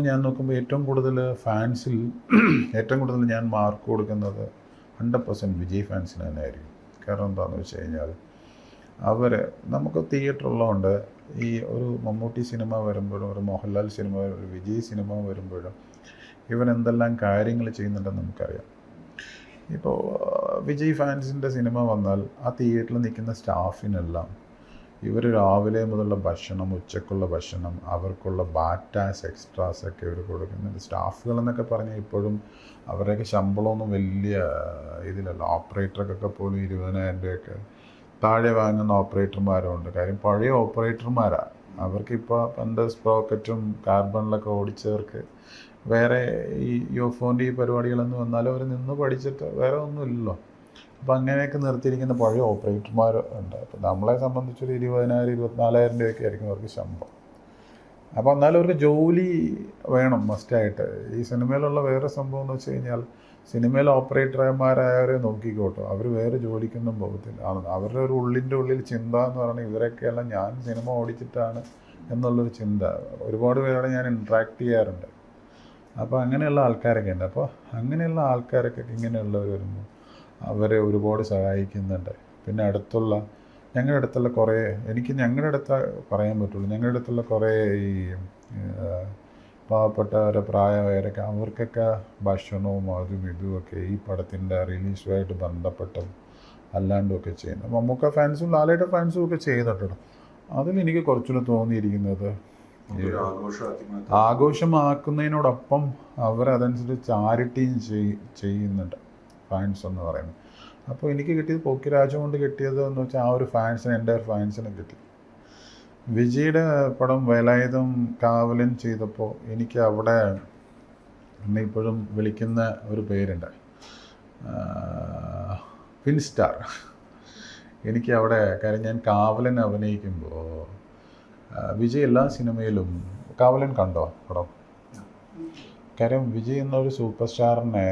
ഞാൻ നോക്കുമ്പോൾ ഏറ്റവും കൂടുതൽ ഫാൻസിൽ ഏറ്റവും കൂടുതൽ ഞാൻ മാർക്ക് കൊടുക്കുന്നത് 100% വിജയ് ഫാൻസിന് തന്നെയായിരിക്കും. കാരണം എന്താണെന്ന് വെച്ച് കഴിഞ്ഞാൽ അവർ നമുക്ക് തിയേറ്ററുള്ളതുകൊണ്ട് ഈ ഒരു മമ്മൂട്ടി സിനിമ വരുമ്പോഴും ഒരു മോഹൻലാൽ സിനിമ ഒരു വിജയ് സിനിമ വരുമ്പോഴും ഇവൻ എന്തെല്ലാം കാര്യങ്ങൾ ചെയ്യുന്നുണ്ടെന്ന് നമുക്കറിയാം. ഇപ്പോൾ വിജയ് ഫാൻസിൻ്റെ സിനിമ വന്നാൽ ആ തിയേറ്ററിൽ നിൽക്കുന്ന സ്റ്റാഫിനെല്ലാം ഇവർ രാവിലെ മുതലുള്ള ഭക്ഷണം, ഉച്ചക്കുള്ള ഭക്ഷണം, അവർക്കുള്ള ബാറ്റാസ് എക്സ്ട്രാസ് ഒക്കെ ഇവർ കൊടുക്കുന്നുണ്ട്. സ്റ്റാഫുകളെന്നൊക്കെ പറഞ്ഞാൽ ഇപ്പോഴും അവരുടെയൊക്കെ ശമ്പളമൊന്നും വലിയ ഇതിലല്ല. ഓപ്പറേറ്റർക്കൊക്കെ പോലും 20,000 രൂപയൊക്കെ താഴെ വാങ്ങുന്ന ഓപ്പറേറ്റർമാരുണ്ട്. കാര്യം പഴയ ഓപ്പറേറ്റർമാരാണ്. അവർക്കിപ്പോൾ പണ്ട് സ്പ്രോക്കറ്റും കാർബണിലൊക്കെ ഓടിച്ചവർക്ക് വേറെ ഈ യോഫോൻ്റെ ഈ പരിപാടികളൊന്നും വന്നാലും അവർ നിന്ന് പഠിച്ചിട്ട് വേറെ ഒന്നുമില്ലല്ലോ. അപ്പോൾ അങ്ങനെയൊക്കെ നിർത്തിയിരിക്കുന്ന പഴയ ഓപ്പറേറ്റർമാർ ഉണ്ട്. അപ്പോൾ നമ്മളെ സംബന്ധിച്ചൊരു 20,000 24,000 രൂപയൊക്കെ ആയിരിക്കും അവർക്ക് ശമ്പളം. അപ്പോൾ എന്നാലും അവർക്ക് ജോലി വേണം മസ്റ്റായിട്ട്. ഈ സിനിമയിലുള്ള വേറെ സംഭവം എന്ന് വെച്ച് കഴിഞ്ഞാൽ സിനിമയിൽ ഓപ്പറേറ്റർമാരായവരെ നോക്കിക്കോട്ടോ, അവർ വേറെ ജോലിക്കൊന്നും പോകത്തില്ല. അവരുടെ ഒരു ഉള്ളിൻ്റെ ഉള്ളിൽ ചിന്ത എന്ന് പറയുന്നത് ഇവരൊക്കെയെല്ലാം ഞാൻ സിനിമ ഓടിച്ചിട്ടാണ് എന്നുള്ളൊരു ചിന്ത. ഒരുപാട് പേരോട് ഞാൻ ഇൻട്രാക്ട് ചെയ്യാറുണ്ട്. അപ്പോൾ അങ്ങനെയുള്ള ആൾക്കാരൊക്കെ ഉണ്ട്. അപ്പോൾ അങ്ങനെയുള്ള ആൾക്കാരൊക്കെ ഇങ്ങനെയുള്ളവർ വരുമ്പോൾ അവരെ ഒരുപാട് സഹായിക്കുന്നുണ്ട്. പിന്നെ ഞങ്ങളുടെ അടുത്തുള്ള കുറേ ഞങ്ങളുടെ അടുത്ത് പറയാൻ പറ്റുള്ളൂ. ഞങ്ങളുടെ അടുത്തുള്ള കുറേ ഈ പാവപ്പെട്ടവരെ പ്രായമായവരൊക്കെ അവർക്കൊക്കെ ഭക്ഷണവും അതും ഇതുമൊക്കെ ഈ പടത്തിൻ്റെ റിലീസുമായിട്ട് ബന്ധപ്പെട്ടും അല്ലാണ്ടുമൊക്കെ ചെയ്യുന്നു. മമ്മൂക്ക ഫാൻസും ലാലേട്ട ഫാൻസും ഒക്കെ ചെയ്യുന്നുണ്ടല്ലോ. അതിലെനിക്ക് കുറച്ചുകൂടെ തോന്നിയിരിക്കുന്നത് ആഘോഷമാക്കുന്നതിനോടൊപ്പം അവരതനുസരിച്ച് ചാരിറ്റിയും ചെയ്യുന്നുണ്ട് ഫാൻസ് എന്ന് പറയുന്നത്. അപ്പോൾ എനിക്ക് കിട്ടിയത് പോക്കിരാജ് കൊണ്ട് കിട്ടിയത് എന്ന് വെച്ചാൽ ആ ഒരു ഫാൻസിന്, എൻ്റെ ഫാൻസിന് കിട്ടി. വിജയുടെ പടം വേലായുധം കാവലൻ ചെയ്തപ്പോൾ എനിക്ക് അവിടെ എന്നെ ഇപ്പോഴും വിളിക്കുന്ന ഒരു പേരുണ്ട്, ഫിൻസ്റ്റാർ. എനിക്ക് അവിടെ കാര്യം ഞാൻ കാവലൻ അഭിനയിക്കുമ്പോൾ വിജയ് എല്ലാ സിനിമയിലും കാവലൻ കണ്ടോ പടം? കാര്യം വിജയ് എന്നൊരു സൂപ്പർ സ്റ്റാറിനെ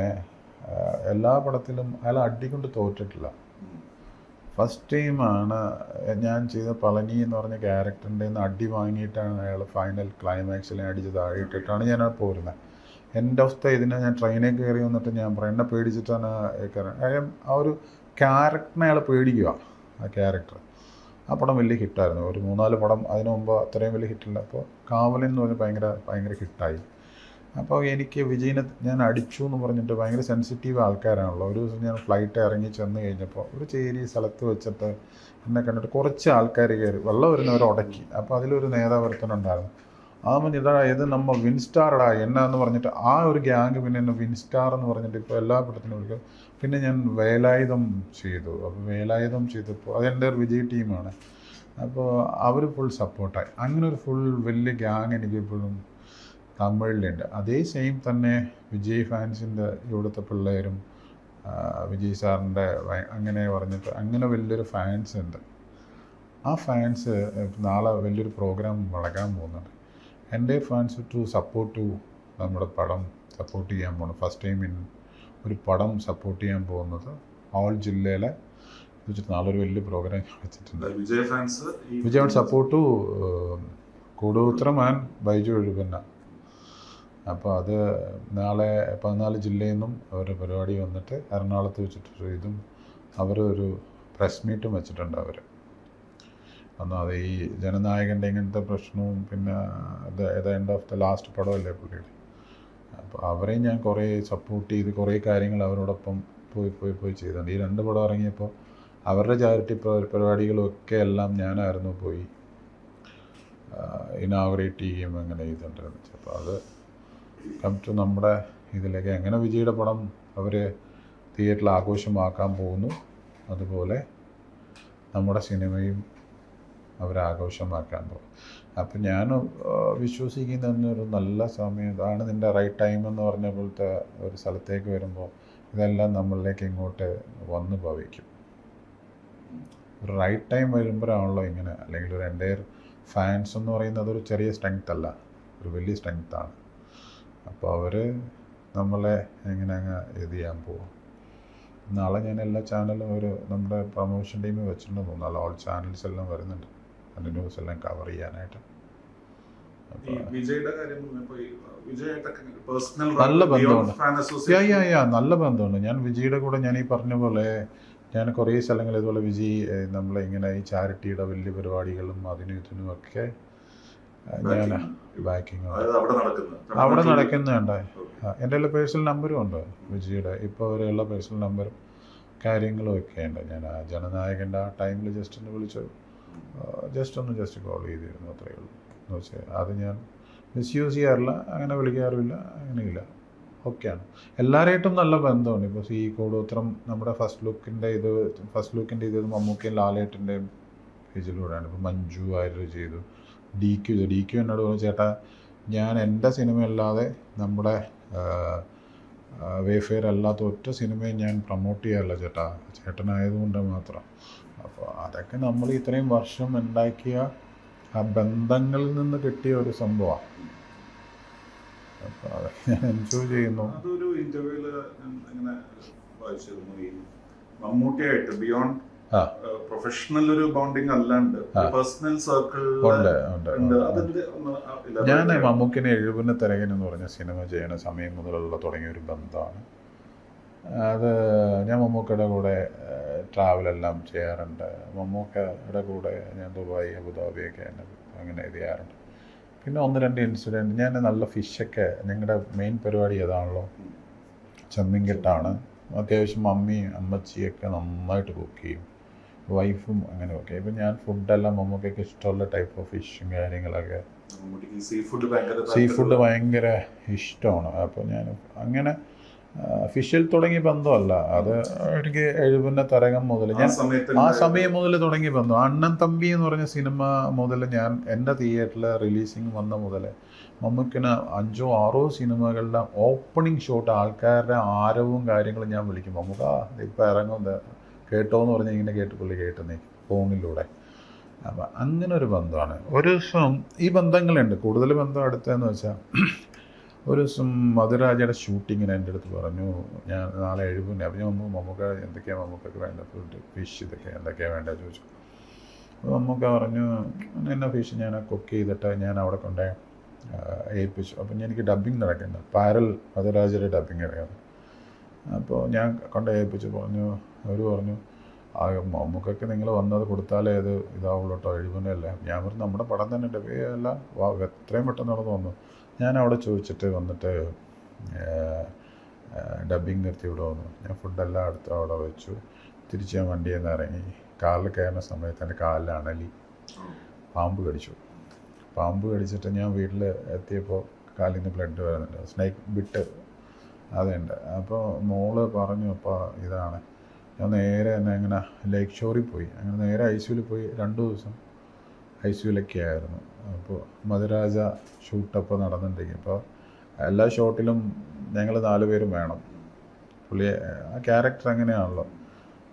എല്ലാ പടത്തിലും അയാൾ അടിക്കൊണ്ട് തോറ്റിട്ടില്ല. ഫസ്റ്റ് ടൈമാണ് ഞാൻ ചെയ്ത പളനി എന്ന് പറഞ്ഞ ക്യാരക്ടറിൻ്റെ നിന്ന് അടി വാങ്ങിയിട്ടാണ് അയാൾ ഫൈനൽ ക്ലൈമാക്സിലെ അടിച്ച് താഴെയിട്ടിട്ടാണ് ഞാൻ പോരുന്നത്. എൻഡ് ഓഫ് ദ ഇതിനെ ഞാൻ ട്രെയിനിൽ കയറി വന്നിട്ട് ഞാൻ പറയും എന്നെ പേടിച്ചിട്ടാണ് കാര്യം ആ ഒരു ക്യാരക്ടറിനെ അയാൾ പേടിക്കുക. ആ ക്യാരക്ടർ ആ പടം വലിയ ഹിറ്റായിരുന്നു. ഒരു 3-4 പടം അതിനു മുമ്പ് അത്രയും വലിയ ഹിറ്റില്ല. അപ്പോൾ കാവലൻ എന്ന് പറഞ്ഞാൽ ഭയങ്കര ഹിറ്റായി. അപ്പോൾ എനിക്ക് വിജയിനെ ഞാൻ അടിച്ചു എന്ന് പറഞ്ഞിട്ട് ഭയങ്കര സെൻസിറ്റീവ് ആൾക്കാരാണല്ലോ. ഒരു ദിവസം ഞാൻ ഫ്ലൈറ്റ് ഇറങ്ങി ചെന്ന് കഴിഞ്ഞപ്പോൾ ഒരു ചേരി സ്ഥലത്ത് വെച്ചിട്ട് എന്നെ കണ്ടിട്ട് കുറച്ച് ആൾക്കാർ കയറി വെള്ളം വരുന്നവർ ഉടക്കി. അപ്പോൾ അതിലൊരു നേതാവർത്തനുണ്ടായിരുന്നു. ആകുമ്പോൾ ഇത് നമ്മൾ വിൻസ്റ്റാറടാ എന്നാന്ന് പറഞ്ഞിട്ട് ആ ഒരു ഗ്യാങ് പിന്നെ എന്നെ വിൻസ്റ്റാർ എന്ന് പറഞ്ഞിട്ട് ഇപ്പോൾ എല്ലാ പടത്തിനും വിളിക്കും. പിന്നെ ഞാൻ വേലായുധം ചെയ്തു. അപ്പോൾ വേലായുധം ചെയ്തപ്പോൾ അതെൻ്റെ ഒരു വിജയ് ടീമാണ്. അപ്പോൾ അവർ ഫുൾ സപ്പോർട്ടായി. അങ്ങനെ ഒരു ഫുൾ വലിയ ഗ്യാങ് എനിക്കിപ്പോഴും തമിഴിലുണ്ട്. അതേ സെയിം തന്നെ വിജയ് ഫാൻസിൻ്റെ ഇവിടുത്തെ പിള്ളേരും വിജയ് സാറിൻ്റെ അങ്ങനെ പറഞ്ഞിട്ട് അങ്ങനെ വലിയൊരു ഫാൻസ് ഉണ്ട്. ആ ഫാൻസ് നാളെ വലിയൊരു പ്രോഗ്രാം നടക്കാൻ പോകുന്നുണ്ട്. എൻ്റെ ഫാൻസ് സപ്പോർട്ട് നമ്മുടെ പടം സപ്പോർട്ട് ചെയ്യാൻ പോകുന്നു. ഫസ്റ്റ് ടൈം ഒരു പടം സപ്പോർട്ട് ചെയ്യാൻ പോകുന്നത് ഓൾ ജില്ലയിലെ വെച്ചിട്ട് നാളെ ഒരു വലിയ പ്രോഗ്രാം വെച്ചിട്ടുണ്ട്. Vijay support കൂടൂത്രം and Baiju എഴുപന്ന. അപ്പോൾ അത് നാളെ 14 ജില്ലയിൽ നിന്നും അവരുടെ പരിപാടി വന്നിട്ട് എറണാകുളത്ത് വെച്ചിട്ടൊരു ഇതും അവരൊരു പ്രസ് മീറ്റും വെച്ചിട്ടുണ്ട്. അവർ ഒന്നാമത് ഈ ജനനായകൻ്റെ ഇങ്ങനത്തെ പ്രശ്നവും പിന്നെ എൻഡ് ഓഫ് ദ ലാസ്റ്റ് പടമല്ലേ പുള്ളിയുടെ. അപ്പോൾ അവരെയും ഞാൻ കുറേ സപ്പോർട്ട് ചെയ്ത് കുറേ കാര്യങ്ങൾ അവരോടൊപ്പം പോയി ചെയ്തിട്ടുണ്ട്. ഈ 2 പടം ഇറങ്ങിയപ്പോൾ അവരുടെ ചാരിറ്റി പരിപാടികളൊക്കെ എല്ലാം ഞാനായിരുന്നു പോയി ഇനാഗുറേറ്റ് ചെയ്യുകയും അങ്ങനെ ചെയ്തിട്ടുണ്ട്. അപ്പോൾ അത് കം ടു നമ്മുടെ ഇതിലേക്ക് എങ്ങനെ വിജയുടെ പടം അവർ തിയേറ്ററിൽ ആഘോഷമാക്കാൻ പോകുന്നു, അതുപോലെ നമ്മുടെ സിനിമയും അവരാഘോഷമാക്കാൻ പോകും. അപ്പം ഞാൻ വിശ്വസിക്കുന്നൊരു നല്ല സമയം ഇതാണ്, നിൻ്റെ റൈറ്റ് ടൈം എന്ന് പറഞ്ഞ പോലത്തെ ഒരു സ്ഥലത്തേക്ക് വരുമ്പോൾ ഇതെല്ലാം നമ്മളിലേക്ക് ഇങ്ങോട്ട് വന്ന് ഭവിക്കും. ഒരു റൈറ്റ് ടൈം വരുമ്പോഴാണല്ലോ ഇങ്ങനെ. അല്ലെങ്കിൽ ഒരു എൻ്റെ ഫാൻസ് എന്ന് പറയുന്നത് ഒരു ചെറിയ സ്ട്രെങ്ത് അല്ല, ഒരു വലിയ സ്ട്രെങ്ത്താണ്. അപ്പോൾ അവർ നമ്മളെ എങ്ങനെ ഇത് ചെയ്യാൻ പോകും. നാളെ ഞാൻ എല്ലാ ചാനലും നമ്മുടെ പ്രൊമോഷൻ ടീമിൽ വെച്ചിട്ടുണ്ടെന്ന് തോന്നുന്നു. ഓൾ ചാനൽസ് എല്ലാം വരുന്നുണ്ട് അതിൻ്റെ ന്യൂസ് എല്ലാം കവർ ചെയ്യാനായിട്ട്. നല്ല ബന്ധമുണ്ട്. നല്ല ബന്ധമുണ്ട്. ഞാൻ വിജയുടെ കൂടെ ഞാൻ ഈ പറഞ്ഞ പോലെ ഞാൻ കുറേ സ്ഥലങ്ങൾ ഇതുപോലെ വിജയ് നമ്മളിങ്ങനെ ഈ ചാരിറ്റിയുടെ വലിയ പരിപാടികളും അതിനും ഇതിനും ഒക്കെ ഞാൻ ബാക്കിങ് അവിടെ നടക്കുന്നുണ്ട്. എൻ്റെ എല്ലാ പേഴ്സണൽ നമ്പറും ഉണ്ട് വിജയുടെ. ഇപ്പോൾ അവരുള്ള പേഴ്സണൽ നമ്പറും കാര്യങ്ങളും ഒക്കെ ഉണ്ട്. ഞാൻ ആ ജനനായകൻ്റെ ആ ടൈമിൽ ജസ്റ്റ് ഒന്ന് വിളിച്ചു, ജസ്റ്റ് കോൾ ചെയ്തിരുന്നു, അത്രയേ ഉള്ളൂ. എന്ന് വെച്ചാൽ അത് ഞാൻ മിസ്യൂസ് ചെയ്യാറില്ല, അങ്ങനെ വിളിക്കാറുമില്ല, അങ്ങനെയില്ല. ഓക്കെയാണ്. എല്ലാവരായിട്ടും നല്ല ബന്ധമുണ്ട്. ഇപ്പോൾ ഈ കൂടോത്രം നമ്മുടെ ഫസ്റ്റ് ലുക്കിൻ്റെ ഇത് മമ്മൂക്കയും ലാലേട്ടൻ്റെയും പേജിലൂടെയാണ്. ഇപ്പോൾ മഞ്ജു വാര്യർ ചെയ്തു, ഡി ക്യു എന്നോട് പറഞ്ഞു, ചേട്ടാ ഞാൻ എൻ്റെ സിനിമയല്ലാതെ നമ്മുടെ വേഫെയർ അല്ലാത്ത ഒറ്റ സിനിമയും ഞാൻ പ്രൊമോട്ട് ചെയ്യാറില്ല ചേട്ടാ, ചേട്ടനായതുകൊണ്ട് മാത്രം. അപ്പോൾ അതൊക്കെ നമ്മൾ ഇത്രയും വർഷം ഉണ്ടാക്കിയ ആ ബന്ധങ്ങളിൽ നിന്ന് കിട്ടിയ ഒരു സംഭവമാണ്. അപ്പോൾ അതൊക്കെ ഞാൻ എൻജോയ് ചെയ്യുന്നു. അതൊരു ഇന്റർവ്യൂല് ഇങ്ങനെ വായിച്ചിരുന്നു, ഈ മമ്മൂട്ടിയായിട്ട് ബിയോണ്ട് പ്രൊഫഷണൽ ഒരു ബോണ്ടിങ് അല്ലാണ്ട് പേഴ്സണൽ സർക്കിൾ. ഞാൻ മമ്മൂക്കിനെ എഴുപതിന് തിരകൻ എന്ന് പറഞ്ഞ സിനിമ ചെയ്യുന്ന സമയം മുതലുള്ള തുടങ്ങിയ ഒരു ബന്ധമാണ് അത്. ഞാൻ മമ്മൂക്കയുടെ കൂടെ ട്രാവലെല്ലാം ചെയ്യാറുണ്ട്. മമ്മൂക്കയുടെ കൂടെ ഞാൻ ദുബായ് അബുദാബിയൊക്കെ അങ്ങനെ ഇത് ചെയ്യാറുണ്ട്. പിന്നെ 1-2 ഇൻസിഡൻറ്റ്. ഞാൻ നല്ല ഫിഷൊക്കെ, ഞങ്ങളുടെ മെയിൻ പരിപാടി അതാണല്ലോ, ചെമ്മീൻകെട്ടാണ്. അത്യാവശ്യം അമ്മച്ചിയൊക്കെ നന്നായിട്ട് കുക്ക് ചെയ്യും, വൈഫും അങ്ങനെ ഒക്കെ. ഇപ്പം ഞാൻ ഫുഡെല്ലാം മമ്മൂക്കൊക്കെ ഇഷ്ടമുള്ള ടൈപ്പ് ഓഫ് ഫിഷും കാര്യങ്ങളൊക്കെ, സീ ഫുഡ് ഭയങ്കര ഇഷ്ടമാണ്. അപ്പോൾ ഞാൻ അങ്ങനെ ഫിഷിൽ തുടങ്ങിയ ബന്ധമല്ല അത്. എനിക്ക് എഴുപതിൻ്റെ തരകം മുതൽ ഞാൻ ആ സമയം മുതൽ തുടങ്ങിയ ബന്ധം. അണ്ണൻ തമ്പി എന്ന് പറഞ്ഞ സിനിമ മുതൽ ഞാൻ എൻ്റെ തിയേറ്ററിൽ റിലീസിങ് വന്ന മുതൽ മമ്മൂക്കിന് 5-6 സിനിമകളുടെ ഓപ്പണിംഗ് ഷോട്ട് ആൾക്കാരുടെ ആരവും കാര്യങ്ങളും ഞാൻ വിളിക്കും, മമ്മൂക്ക ഇപ്പം ഇറങ്ങും കേട്ടോ എന്ന് പറഞ്ഞ് ഇങ്ങനെ പുള്ളി കേട്ടുന്നേ ഫോണിലൂടെ. അപ്പം അങ്ങനെ ഒരു ബന്ധമാണ്. ഒരു ദിവസം ഈ ബന്ധങ്ങളുണ്ട്. കൂടുതൽ ബന്ധം അടുത്തതെന്ന് വെച്ചാൽ ഒരു ദിവസം മധുരാജയുടെ ഷൂട്ടിങ്ങിന് എൻ്റെ അടുത്ത് പറഞ്ഞു, ഞാൻ നാളെ 70. അപ്പം ഞാൻ മമ്മൂക്ക എന്തൊക്കെയാണ് മമ്മൂക്കൊക്കെ വേണ്ട ഫുഡ്, ഫിഷ് ഇതൊക്കെ എന്തൊക്കെയാണ് വേണ്ടത് ചോദിച്ചു. അപ്പോൾ മമ്മൂക്ക പറഞ്ഞു, എന്നെ ഫിഷ് ഞാൻ കുക്ക് ചെയ്തിട്ട് ഞാൻ അവിടെ കൊണ്ടേ ഏൽപ്പിച്ചു. അപ്പം എനിക്ക് ഡബ്ബിങ് നടക്കുന്നത്, പാരൽ മധുരാജയുടെ ഡബ്ബിങ് നടക്കുന്നത്. അപ്പോൾ ഞാൻ കൊണ്ട് ഏൽപ്പിച്ചു. അവർ പറഞ്ഞു, മമ്മൂക്കൊക്കെ നിങ്ങൾ വന്നത് കൊടുത്താലേ അത് ഇതാവുള്ളൂ കേട്ടോ, 70 ഞാൻ പറഞ്ഞു നമ്മുടെ പടം തന്നെ ഡബ്ബേ അല്ല, എത്രയും പെട്ടെന്ന് നടന്നു വന്നു. ഞാൻ അവിടെ ചോദിച്ചിട്ട് വന്നിട്ട് ഡബ്ബിങ് നിർത്തി ഇവിടെ വന്നു. ഞാൻ ഫുഡെല്ലാം അടുത്ത് അവിടെ വെച്ചു. തിരിച്ച് ഞാൻ വണ്ടിയിൽ നിന്ന് ഇറങ്ങി. കാറിൽ കയറുന്ന സമയത്ത് എൻ്റെ കാലിൽ അണലി പാമ്പ് കടിച്ചിട്ട് ഞാൻ വീട്ടിൽ എത്തിയപ്പോൾ കാലിൽ നിന്ന് ബ്ലഡ് വരുന്നുണ്ട്, സ്നേക്ക് ബിറ്റ് അതുണ്ട്. അപ്പോൾ മോള് പറഞ്ഞു, അപ്പോൾ ഇതാണ്. ഞാൻ നേരെ തന്നെ ഇങ്ങനെ ലേക്ക് ഷോറിൽ പോയി, അങ്ങനെ നേരെ ICUവിൽ പോയി. 2 ദിവസം ICUവിലൊക്കെ ആയിരുന്നു. അപ്പോൾ മധുരാജ ഷൂട്ടപ്പോൾ നടന്നിട്ടുണ്ടെങ്കിൽ ഇപ്പോൾ എല്ലാ ഷോട്ടിലും ഞങ്ങൾ 4 പേരും വേണം. പുള്ളിയെ ആ ക്യാരക്ടർ അങ്ങനെയാണല്ലോ,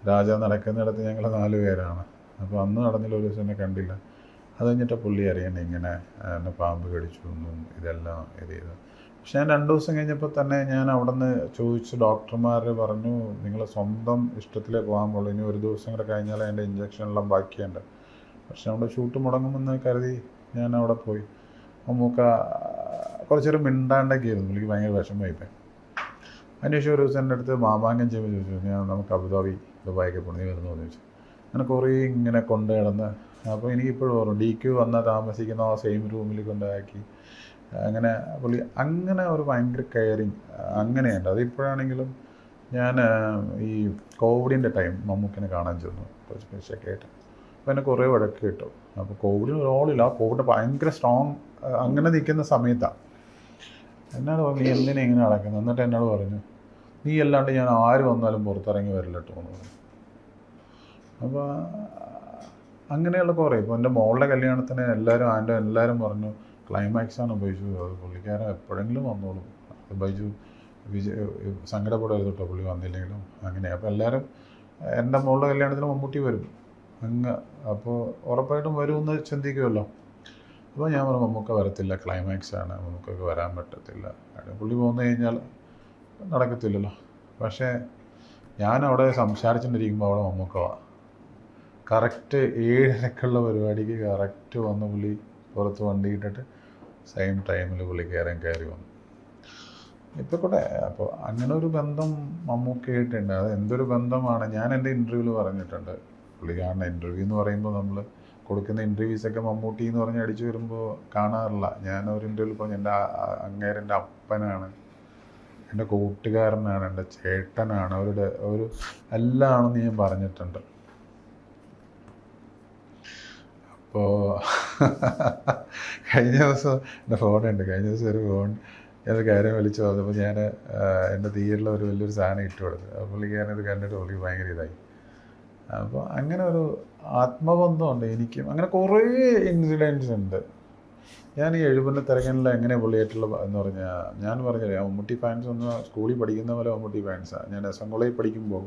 രാജ നടക്കുന്നിടത്ത് ഞങ്ങൾ 4 പേരാണ്. അപ്പോൾ അന്ന് നടന്നില്ല, ഒരു ദിവസം എന്നെ കണ്ടില്ല. അത് കഴിഞ്ഞിട്ട് പുള്ളി അറിയണേ ഇങ്ങനെ എന്നെ പാമ്പ് കടിച്ചു എന്നും ഇതെല്ലാം ഇത് ചെയ്തു. പക്ഷെ ഞാൻ 2 ദിവസം കഴിഞ്ഞപ്പോൾ തന്നെ ഞാൻ അവിടെ നിന്ന് ചോദിച്ചു, ഡോക്ടർമാർ പറഞ്ഞു നിങ്ങൾ സ്വന്തം ഇഷ്ടത്തിലേ പോകാൻ പോകുള്ളൂ, ഇനി ഒരു ദിവസം കൂടെ കഴിഞ്ഞാൽ എൻ്റെ ഇഞ്ചക്ഷനെല്ലാം ബാക്കിയുണ്ട്. പക്ഷെ നമ്മുടെ ഷൂട്ട് മുടങ്ങുമെന്ന് കരുതി ഞാൻ അവിടെ പോയി. മമ്മൂക്ക കുറച്ചേരം മിണ്ടാണ്ടൊക്കെ ആയിരുന്നു, എനിക്ക് ഭയങ്കര വിഷമമായിപ്പോയി. അതിനുശേഷം ഒരു ദിവസം എൻ്റെ അടുത്ത് മാമാങ്കം ചെയ്യുമ്പോൾ ചോദിച്ചു, നമുക്ക് അബുദാബി ദുബായിക്ക് പോകണം, നീ വരുന്നു എന്ന് ചോദിച്ചു. അങ്ങനെ കുറേ ഇങ്ങനെ കൊണ്ട് കിടന്ന്. അപ്പോൾ എനിക്കിപ്പോഴും ഓർമ്മ, DQ വന്നാൽ താമസിക്കുന്ന ആ സെയിം റൂമിൽ കൊണ്ടാക്കി. അങ്ങനെ പുള്ളി അങ്ങനെ ഒരു ഭയങ്കര കെയറിങ് അങ്ങനെയുണ്ട്. അതിപ്പോഴാണെങ്കിലും ഞാൻ ഈ കോവിഡിൻ്റെ ടൈം മമ്മൂക്കിനെ കാണാൻ ചെന്നു കുറച്ച് പൈസയൊക്കെ ആയിട്ട്. അപ്പോൾ എന്നെ കുറേ വഴക്ക് കിട്ടും. അപ്പോൾ കോവിഡിന് റോളില്ല, കോവിഡ് ഭയങ്കര സ്ട്രോങ് അങ്ങനെ നിൽക്കുന്ന സമയത്താണ്. എന്നോട് പറഞ്ഞു, നീ എന്തിനാ ഇങ്ങനെ നടക്കുന്നത്? എന്നിട്ട് എന്നോട് പറഞ്ഞു, നീ അല്ലാണ്ട് ഞാൻ ആര് വന്നാലും പുറത്തിറങ്ങി വരില്ല കേട്ടോ എന്ന് പറഞ്ഞു. അപ്പോൾ അങ്ങനെയുള്ള കുറേ. ഇപ്പോൾ എൻ്റെ മോളുടെ കല്യാണത്തിന് എല്ലാവരും പറഞ്ഞു ക്ലൈമാക്സാണ് ബൈജു, അത് പുള്ളിക്കാരൻ എപ്പോഴെങ്കിലും വന്നോളും, അത് ബൈജു സങ്കടപ്പെടരുത് കേട്ടോ പുള്ളി വന്നില്ലെങ്കിലും. അങ്ങനെ അപ്പോൾ എല്ലാവരും എൻ്റെ മോളുടെ കല്യാണത്തിന് മമ്മൂട്ടി വരും അപ്പോൾ ഉറപ്പായിട്ടും വരുമെന്ന് ചിന്തിക്കുമല്ലോ. അപ്പോൾ ഞാൻ പറഞ്ഞു മമ്മൂക്ക വരത്തില്ല, ക്ലൈമാക്സാണ്, മമ്മൂക്കൊക്കെ വരാൻ പറ്റത്തില്ല, പുള്ളി പോന്നു കഴിഞ്ഞാൽ നടക്കത്തില്ലല്ലോ. പക്ഷേ ഞാൻ അവിടെ സംസാരിച്ചുകൊണ്ടിരിക്കുമ്പോൾ അവിടെ മമ്മൂക്ക കറക്റ്റ് 7:30 പരിപാടിക്ക് കറക്റ്റ് വന്ന് പുള്ളി പുറത്ത് വണ്ടി ഇട്ടിട്ട് സെയിം ടൈമിൽ പുള്ളിക്കാരൻ കയറി വന്നു. ഇപ്പോൾ കൂടെ അപ്പോൾ അങ്ങനെ ഒരു ബന്ധം മമ്മൂക്കയായിട്ടുണ്ട്. അത് എന്തൊരു ബന്ധമാണ്. ഞാൻ എൻ്റെ ഇൻ്റർവ്യൂവിൽ പറഞ്ഞിട്ടുണ്ട്. പുള്ളിക്കാരൻ്റെ ഇൻ്റർവ്യൂ എന്ന് പറയുമ്പോൾ നമ്മൾ കൊടുക്കുന്ന ഇൻ്റർവ്യൂസൊക്കെ മമ്മൂട്ടി എന്ന് പറഞ്ഞ് അടിച്ചു വരുമ്പോൾ കാണാറില്ല. ഞാനൊരു ഇൻ്റർവ്യൂവിൽ പറഞ്ഞു എൻ്റെ അങ്ങേരെൻ്റെ അപ്പനാണ്, എൻ്റെ കൂട്ടുകാരനാണ്, എൻ്റെ ചേട്ടനാണ്, അവരുടെ ഒരു എല്ലാം ആണെന്ന് ഞാൻ പറഞ്ഞിട്ടുണ്ട്. അപ്പോൾ കഴിഞ്ഞ ദിവസം എൻ്റെ ഫോണുണ്ട്. കഴിഞ്ഞ ദിവസം ഒരു ഫോൺ ഞാനൊരു കാര്യം വിളിച്ചു പറഞ്ഞപ്പോൾ ഞാൻ എൻ്റെ തിയേറ്ററിൽ ഒരു വലിയൊരു സാധനം ഇട്ട് കൊടുത്തു. അപ്പോൾ പുള്ളിക്കാരനത് കണ്ടിട്ട് പുള്ളിക്ക് ഭയങ്കര ഇതായി. അപ്പോൾ അങ്ങനെ ഒരു ആത്മബന്ധമുണ്ട് എനിക്കും. അങ്ങനെ കുറേ ഇൻസിഡൻസ് ഉണ്ട്. ഞാൻ ഈ എഴുപതിൻ്റെ തിരക്കനിൽ എങ്ങനെ പുള്ളിയായിട്ടുള്ള എന്ന് പറഞ്ഞാൽ ഞാൻ പറഞ്ഞില്ലേ, മമ്മൂട്ടി ഫാൻസ് ഒന്ന് സ്കൂളിൽ പഠിക്കുന്ന പോലെ മമ്മൂട്ടി ഫാൻസാണ്. ഞാൻ എസ് എൻ കോളേജിൽ പഠിക്കുമ്പോൾ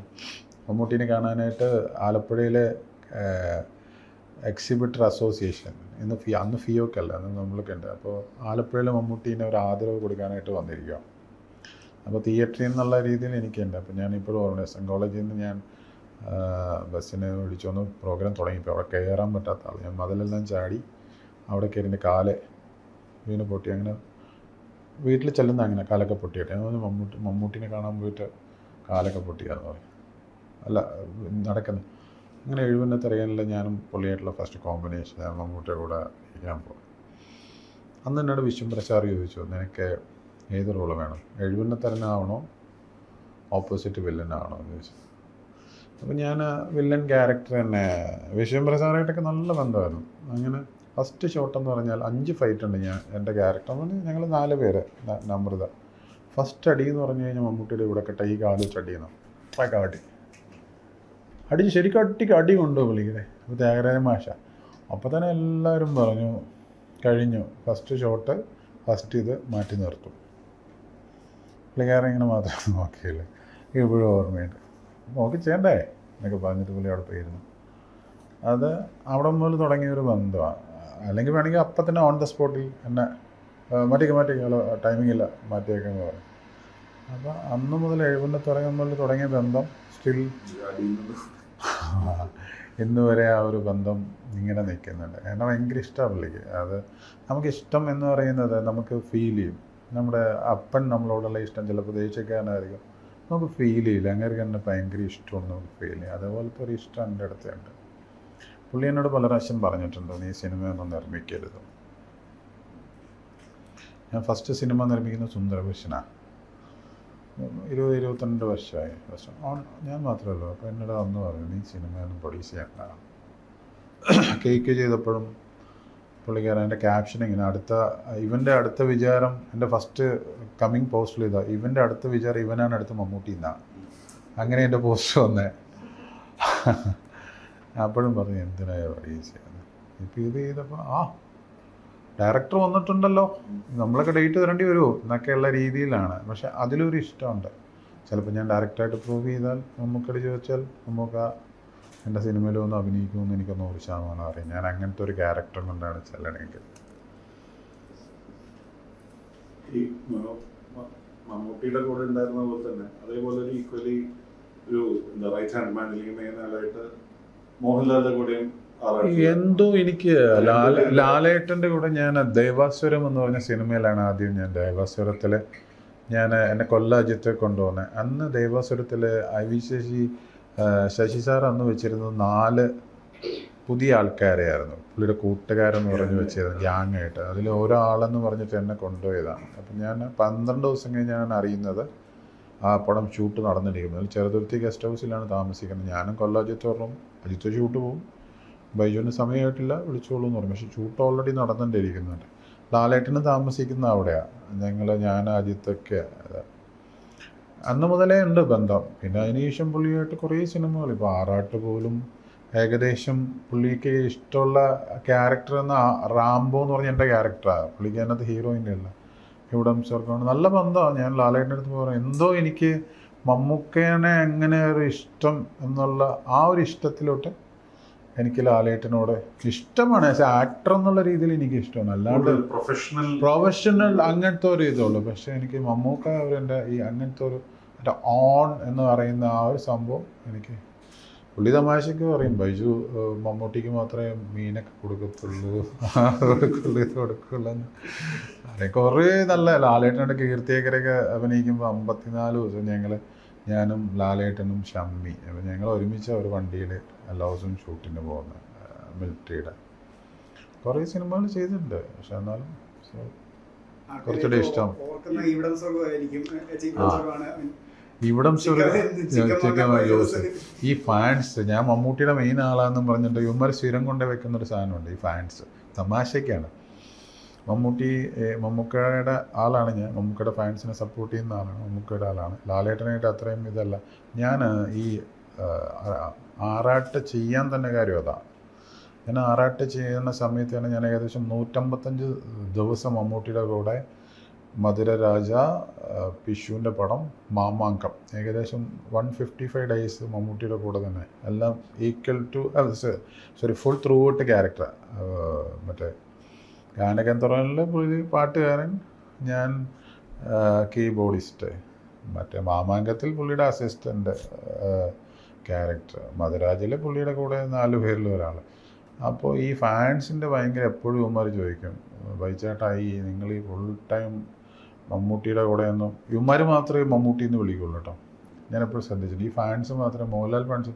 മമ്മൂട്ടീനെ കാണാനായിട്ട് ആലപ്പുഴയിലെ എക്സിബിറ്റർ അസോസിയേഷൻ അന്ന് ഫിയോക്കല്ല, അന്ന് നമ്മളൊക്കെ ഉണ്ട്. അപ്പോൾ ആലപ്പുഴയിലെ മമ്മൂട്ടീനെ ഒരു ആദരവ് കൊടുക്കാനായിട്ട് വന്നിരിക്കുക. അപ്പോൾ തിയേറ്ററിൽ നിന്നുള്ള രീതിയിൽ എനിക്കുണ്ട്. അപ്പോൾ ഞാനിപ്പോഴും ഓർമ്മ എസ് എൻ കോളേജിൽ നിന്ന് ഞാൻ ബസ്സിനെ വിളിച്ചൊന്ന് പ്രോഗ്രാം തുടങ്ങിയപ്പോൾ അവിടെ കയറാൻ പറ്റാത്ത ആൾ. ഞാൻ മതിലെല്ലാം ചാടി അവിടെ കയറി എൻ്റെ കാല് വീണ് പൊട്ടി. അങ്ങനെ വീട്ടിൽ ചെല്ലുന്ന അങ്ങനെ കാലൊക്കെ പൊട്ടിയിട്ട് ഞാൻ മമ്മൂട്ടിനെ കാണാൻ പോയിട്ട് കാലൊക്കെ പൊട്ടിയാന്ന് പറയും. അല്ല നടക്കുന്നു. അങ്ങനെ എഴുപതിൻ്റെ തിരകനിൽ ഞാനും പുള്ളിയായിട്ടുള്ള ഫസ്റ്റ് കോമ്പിനേഷൻ ഞാൻ മമ്മൂട്ടിയുടെ കൂടെ ഇരിക്കാൻ പോകും. അന്ന് എന്നോട് വിശ്വംഭര സാർ ചോദിച്ചു, നിനക്ക് ഏത് റോള് വേണം, എഴുപതിൻ്റെ തിരനാവണോ ഓപ്പോസിറ്റ് വില്ലനാണോ എന്ന് ചോദിച്ചു. അപ്പോൾ ഞാൻ വില്ലൻ ക്യാരക്ടർ തന്നെ. വിശ്വംഭര സാറായിട്ടൊക്കെ നല്ല ബന്ധമായിരുന്നു. അങ്ങനെ ഫസ്റ്റ് ഷോട്ടെന്ന് പറഞ്ഞാൽ 5 ഫൈറ്റ് ഉണ്ട്. എൻ്റെ ക്യാരക്ടർ എന്ന് പറഞ്ഞാൽ ഞങ്ങൾ 4 പേര്. നമ്രത ഫസ്റ്റ് അടി എന്ന് പറഞ്ഞു കഴിഞ്ഞാൽ മമ്മൂട്ടിയുടെ ഇവിടെ കെട്ട ഈ കാല് വെച്ച് അടിയുന്നു കാട്ടി അടിച്ച് ശരിക്കും അടി കൊണ്ടു വിളിക്കണേ. അപ്പോൾ ത്യാഗരാജ മാഷ അപ്പോൾ തന്നെ എല്ലാവരും പറഞ്ഞു കഴിഞ്ഞു, ഫസ്റ്റ് ഷോട്ട് ഫസ്റ്റ് ഇത് മാറ്റി നിർത്തും. പുള്ളിക്കാരൻ ഇങ്ങനെ മാത്രം നോക്കിയില്ല, ഇപ്പോഴും ഓർമ്മയുണ്ട്. നോക്കി ചെയ്യണ്ടേ എന്നൊക്കെ പറഞ്ഞിട്ട് പുള്ളി അവിടെ പോയിരുന്നു. അത് അവിടെ മുതൽ തുടങ്ങിയൊരു ബന്ധമാണ്. അല്ലെങ്കിൽ വേണമെങ്കിൽ അപ്പം തന്നെ ഓൺ ദ സ്പോട്ടിൽ എന്നെ മാറ്റിക്കോ ടൈമിംഗ് ഇല്ല മാറ്റിയേക്കെന്ന് പറയും. അപ്പോൾ അന്ന് മുതൽ 70 മുതൽ തുടങ്ങിയ ബന്ധം സ്റ്റിൽ ഇന്ന് വരെ ആ ഒരു ബന്ധം ഇങ്ങനെ നിൽക്കുന്നുണ്ട്. എന്നെ ഭയങ്കര ഇഷ്ടമാണ് പുള്ളിക്ക്. അത് നമുക്കിഷ്ടം എന്ന് പറയുന്നത് നമുക്ക് ഫീൽ ചെയ്യും. നമ്മുടെ അപ്പൻ നമ്മളോടുള്ള ഇഷ്ടം ചിലപ്പോൾ ദേശക്കാരനായിരിക്കും, നമുക്ക് ഫീൽ ചെയ്യില്ല. അങ്ങനെ എന്നെ ഭയങ്കര ഇഷ്ടമാണ് നമുക്ക് ഫീൽ ചെയ്യും. അതേപോലത്തെ ഒരു ഇഷ്ടം എൻ്റെ അടുത്തുണ്ട്. പുള്ളി എന്നോട് പല പ്രാവശ്യം പറഞ്ഞിട്ടുണ്ട്, നീ സിനിമയൊന്നും നിർമ്മിക്കരുത്. ഞാൻ ഫസ്റ്റ് സിനിമ നിർമ്മിക്കുന്ന സുന്ദരപുരുഷനാണ്. 20-22 വർഷമായി. ഞാൻ മാത്രമല്ലോ. അപ്പോൾ എന്നോട് അന്ന് പറഞ്ഞു, നീ സിനിമയൊന്നും പ്രൊഡ്യൂസ് ചെയ്യണ്ട. കേക്ക് ചെയ്തപ്പോഴും പുള്ളിക്കാരൻ എൻ്റെ ക്യാപ്ഷൻ ഇങ്ങനെ ഇവൻ്റെ അടുത്ത വിചാരം, എൻ്റെ ഫസ്റ്റ് കമ്മിങ് പോസ്റ്റിൽ ഇതാ, ഇവൻ്റെ അടുത്ത വിചാരം ഇവനാണ് അടുത്ത മമ്മൂട്ടി എന്നാണ്. അങ്ങനെ എൻ്റെ പോസ്റ്റ് വന്നേ. അപ്പോഴും പറഞ്ഞു എന്തിനാണ് പ്രൊഡ്യൂസ് ചെയ്യുന്നത്. ഇപ്പോൾ ഇത് ചെയ്തപ്പോൾ ഡയറക്ടർ വന്നിട്ടുണ്ടല്ലോ, നമ്മളൊക്കെ ഡേറ്റ് തരേണ്ടി വരുമോ എന്നൊക്കെയുള്ള രീതിയിലാണ്. പക്ഷെ അതിലൊരു ഇഷ്ടമുണ്ട്. ചിലപ്പോൾ ഞാൻ ഡയറക്റ്റായിട്ട് പ്രൂവ് ചെയ്താൽ നമുക്കടി ചോദിച്ചാൽ നമുക്ക് എൻ്റെ സിനിമയിലൊന്നും അഭിനയിക്കുമെന്ന് എനിക്ക് 100% അറിയാം. ഞാൻ അങ്ങനത്തെ ഒരു ക്യാരക്ടർ കൊണ്ടാണ് ചെല്ലണമെങ്കിൽ. ഈ മമ്മൂട്ടിയുടെ കൂടെ ഉണ്ടായിരുന്ന പോലെ തന്നെ അതേപോലെ ഒരു ഈക്വലി ഒരു റൈറ്റ് ഹാൻഡ് മാൻ അല്ലെങ്കിൽ മെയിൻ ആളായിട്ട് മോഹൻലാലിന്റെ കൂടെയും എന്തോ എനിക്ക് ലാലേട്ടൻ്റെ കൂടെ ഞാൻ ദേവാസുരം എന്ന് പറഞ്ഞ സിനിമയിലാണ് ആദ്യം ഞാൻ ദേവാസുരത്തിൽ എന്നെ കൊല്ലാജിത്ത് കൊണ്ടുപോകുന്നത്. അന്ന് ദേവാസുരത്തിൽ IV ശശി സാർ അന്ന് വെച്ചിരുന്നത് 4 പുതിയ ആൾക്കാരെയായിരുന്നു. പുള്ളിയുടെ കൂട്ടുകാരെന്ന് പറഞ്ഞ് വെച്ചിരുന്നത് ഗ്യാങ്ങായിട്ട്. അതിൽ ഒരാളെന്ന് പറഞ്ഞിട്ട് എന്നെ കൊണ്ടുപോയതാണ്. അപ്പം ഞാൻ 12 ദിവസം കഴിഞ്ഞാണ് അറിയുന്നത് ആ പടം ഷൂട്ട് നടന്നിരിക്കുന്നത്. അതിൽ ചെറുതുരുത്തി ഗസ്റ്റ് ഹൗസിലാണ് താമസിക്കുന്നത്. ഞാനും കൊല്ലാജിത്ത് പറഞ്ഞു, അജിത്ത് ഷൂട്ട് പോകും, ബൈജുവിന് സമയമായിട്ടില്ല വിളിച്ചോളൂ എന്ന് പറഞ്ഞു. പക്ഷേ ഷൂട്ട് ഓൾറെഡി നടന്നുകൊണ്ടിരിക്കുന്നുണ്ട്. ലാലേട്ടന് താമസിക്കുന്ന അവിടെയാണ് ഞാൻ അജിത്തൊക്കെ. അന്ന് മുതലേ ഉണ്ട് ബന്ധം. പിന്നെ അതിനുശേഷം പുള്ളിയായിട്ട് കുറേ സിനിമകൾ, ഇപ്പോൾ ആറാട്ട് പോലും ഏകദേശം പുള്ളിക്ക് ഇഷ്ടമുള്ള ക്യാരക്ടർ എന്ന റാംബോ എന്ന് പറഞ്ഞ എൻ്റെ ക്യാരക്ടറാണ്. പുള്ളിക്ക് അതിനകത്ത് ഹീറോയിൻ്റെ അല്ല, ഇവിടെ ചേർക്കണം. നല്ല ബന്ധമാണ്. ഞാൻ ലാലേട്ടൻ്റെ അടുത്ത് പറയാം, എന്തോ എനിക്ക് മമ്മൂക്കേനെ എങ്ങനെ ഒരു ഇഷ്ടം എന്നുള്ള ആ ഒരു ഇഷ്ടത്തിലോട്ട് എനിക്ക് ലാലേട്ടനോട് ഇഷ്ടമാണ്. ആസ് ആക്ടർ എന്നുള്ള രീതിയിൽ എനിക്ക് ഇഷ്ടമാണ്. അല്ലാണ്ട് പ്രൊഫഷണൽ അങ്ങനത്തെ ഒരു ഇതുള്ളൂ. പക്ഷേ എനിക്ക് മമ്മൂക്ക അവരെൻ്റെ ഈ അങ്ങനത്തെ ഒരു ഓൺ എന്ന് പറയുന്ന ആ ഒരു സംഭവം എനിക്ക് പുള്ളി തമാശയ്ക്ക് പറയും ബൈജു മമ്മൂട്ടിക്ക് മാത്രമേ മീനൊക്കെ കൊടുക്കത്തുള്ളൂ, അത് കൊടുക്കുള്ളൂ, ഇത് കൊടുക്കുള്ളൂ എന്ന്. അതെ, കുറേ നല്ല ലാലേട്ടൻ്റെ കീർത്തിയേക്കരൊക്കെ അഭിനയിക്കുമ്പോൾ 54 ദിവസം ഞാനും ലാലേട്ടനും ഷമ്മി അപ്പം ഞങ്ങൾ ഒരുമിച്ച് ഒരു വണ്ടിയിൽ എല്ലാ ദിവസവും ഷൂട്ടിന് പോകുന്നത് മിലിറ്ററിയുടെ. കുറേ സിനിമകൾ ചെയ്തിട്ടുണ്ട്, പക്ഷെ എന്നാലും കുറച്ചുകൂടെ ഇഷ്ടം ഇവിടം ജോസ്. ഈ ഫാൻസ്, ഞാൻ മമ്മൂട്ടിയുടെ മെയിൻ ആളാണെന്നും പറഞ്ഞിട്ട് ഇവന്മാർ സ്ഥിരം കൊണ്ട് വെക്കുന്ന ഒരു സാധനമുണ്ട്, ഈ ഫാൻസ്. തമാശയ്ക്കാണ്. മമ്മൂക്കയുടെ ആളാണ് ഞാൻ, മമ്മൂക്കയുടെ ഫാൻസിനെ സപ്പോർട്ട് ചെയ്യുന്ന ആളാണ്, മമ്മൂക്കയുടെ ആളാണ്. ലാലേട്ടനായിട്ട് അത്രയും ഇതല്ല. ഞാൻ ഈ ആറാട്ട് ചെയ്യാൻ തന്നെ കാര്യം അതാണ്. ഞാൻ ആറാട്ട് ചെയ്യുന്ന സമയത്താണ് ഞാൻ ഏകദേശം 155 ദിവസം മമ്മൂട്ടിയുടെ കൂടെ മധുരരാജ, പിഷുവിൻ്റെ പടം, മാമാങ്കം, ഏകദേശം 155 ഡേയ്സ് മമ്മൂട്ടിയുടെ കൂടെ തന്നെ. എല്ലാം equal to full throughout character. മറ്റേ ഗാനഗന്ധർവനിൽ പുള്ളി പാട്ടുകാരൻ, ഞാൻ കീബോർഡിസ്റ്റ്. മറ്റേ മാമാങ്കത്തിൽ പുള്ളിയുടെ അസിസ്റ്റൻ്റ് ക്യാരക്ടർ, മധുരാജിലെ പുള്ളിയുടെ കൂടെ 4 പേരിൽ ഒരാൾ. അപ്പോൾ ഈ ഫാൻസിൻ്റെ ഭയങ്കര എപ്പോഴും ഇവന്മാർ ചോദിക്കും, ബൈച്ചേട്ടാ നിങ്ങൾ ഈ ഫുൾ ടൈം മമ്മൂട്ടിയുടെ കൂടെ ഒന്നും, ഇവന്മാർ മാത്രമേ മമ്മൂട്ടി എന്ന് വിളിക്കുള്ളൂ കേട്ടോ. ഞാനെപ്പോഴും ശ്രദ്ധിച്ചിട്ടുണ്ട്, ഈ ഫാൻസ് മാത്രമേ, മോഹൻലാൽ ഫാൻസ്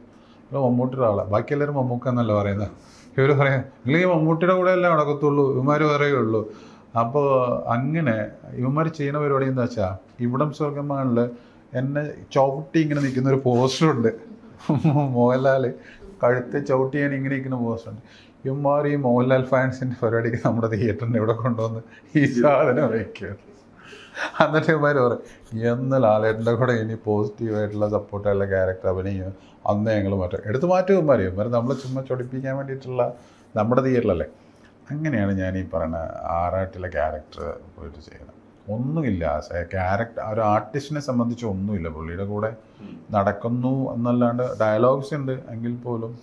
മമ്മൂട്ടിയുടെ ആളാണ്, ബാക്കി എല്ലാവരും മമ്മൂക്ക എന്നല്ല പറയുന്നത്. ഇവർ പറയാം നിങ്ങൾ ഈ മമ്മൂട്ടിയുടെ കൂടെ അല്ലേ നടക്കത്തുള്ളൂ, ഇവന്മാർ പറയുള്ളൂ. അപ്പോൾ അങ്ങനെ ഇവന്മാർ ചെയ്യുന്ന പരിപാടി എന്താ വെച്ചാൽ, ഇവിടം സ്വർഗമാണിൽ എന്നെ ചവിട്ടി ഇങ്ങനെ നിൽക്കുന്ന ഒരു പോസ്റ്ററുണ്ട്, മോഹൻലാൽ കഴുത്ത് ചവിട്ടി ഞാൻ ഇങ്ങനെ നിൽക്കുന്ന പോസ്റ്ററുണ്ട്. ഇവന്മാർ ഈ മോഹൻലാൽ ഫാൻസിൻ്റെ പരിപാടിക്ക് നമ്മുടെ തിയേറ്ററിൻ്റെ ഇവിടെ കൊണ്ടുവന്ന് ഈ സാധനം വയ്ക്കുക. എന്നിട്ട് ഇവന്മാർ പറയും എന്ന് ലാലേട്ടൻ്റെ കൂടെ ഇനി പോസിറ്റീവായിട്ടുള്ള സപ്പോർട്ടായിട്ടുള്ള ക്യാരക്ടർ അഭിനയിക്കും, അന്ന് ഞങ്ങൾ മാറ്റും, എടുത്ത് മാറ്റും ഇവന്മാർ നമ്മൾ ചുമ്മാ ചൊടിപ്പിക്കാൻ വേണ്ടിയിട്ടുള്ള നമ്മുടെ തിയേറ്ററിലല്ലേ. അങ്ങനെയാണ് ഞാൻ ഈ പറയുന്ന ആറാട്ടിലെ ക്യാരക്ടർ പോയിട്ട് ചെയ്യുന്നത്. ഒന്നുമില്ല ക്യാരക്ടർ, ഒരു ആർട്ടിസ്റ്റിനെ സംബന്ധിച്ച് ഒന്നുമില്ല. പുള്ളിയുടെ കൂടെ നടക്കുന്നു എന്നല്ലാണ്ട് ഡയലോഗ്സ് ഉണ്ട് എങ്കിൽ പോലും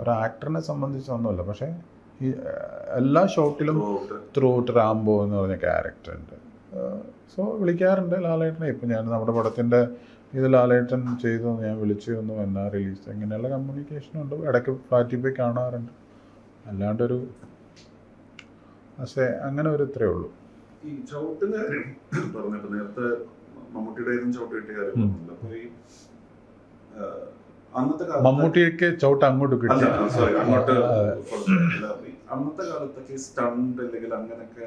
ഒരു ആക്ടറിനെ സംബന്ധിച്ച് ഒന്നുമില്ല. പക്ഷേ ഈ എല്ലാ ഷോട്ടിലും ത്രൂ ഔട്ട് റാംബോ എന്ന് പറഞ്ഞ ക്യാരക്ടർ ഉണ്ട്. സോ വിളിക്കാറുണ്ട് ലാലേട്ടനെ. ഇപ്പം ഞാൻ നമ്മുടെ പടത്തിൻ്റെ ഇത് ലാലേട്ടൻ ചെയ്തു, ഞാൻ വിളിച്ചു വന്നു, എന്നാ റിലീസ്, ഇങ്ങനെയുള്ള കമ്മ്യൂണിക്കേഷനുണ്ട്. ഇടയ്ക്ക് ഫ്ലാറ്റിൽ പോയി കാണാറുണ്ട്. അല്ലാണ്ടൊരു അങ്ങനെ ഒരു ഇത്രേ ഉള്ളൂ. ഈ ചവിട്ടുന്ന കാര്യം പറഞ്ഞിട്ട് നേരത്തെ മമ്മൂട്ടിയുടെ ചവിട്ട് കിട്ടിയ കാര്യം, അന്നത്തെ മമ്മൂട്ടിക്ക് ചവിട്ട് അങ്ങോട്ട് കിട്ടി. അങ്ങോട്ട് അന്നത്തെ കാലത്തൊക്കെ സ്റ്റണ്ട് അല്ലെങ്കിൽ അങ്ങനെയൊക്കെ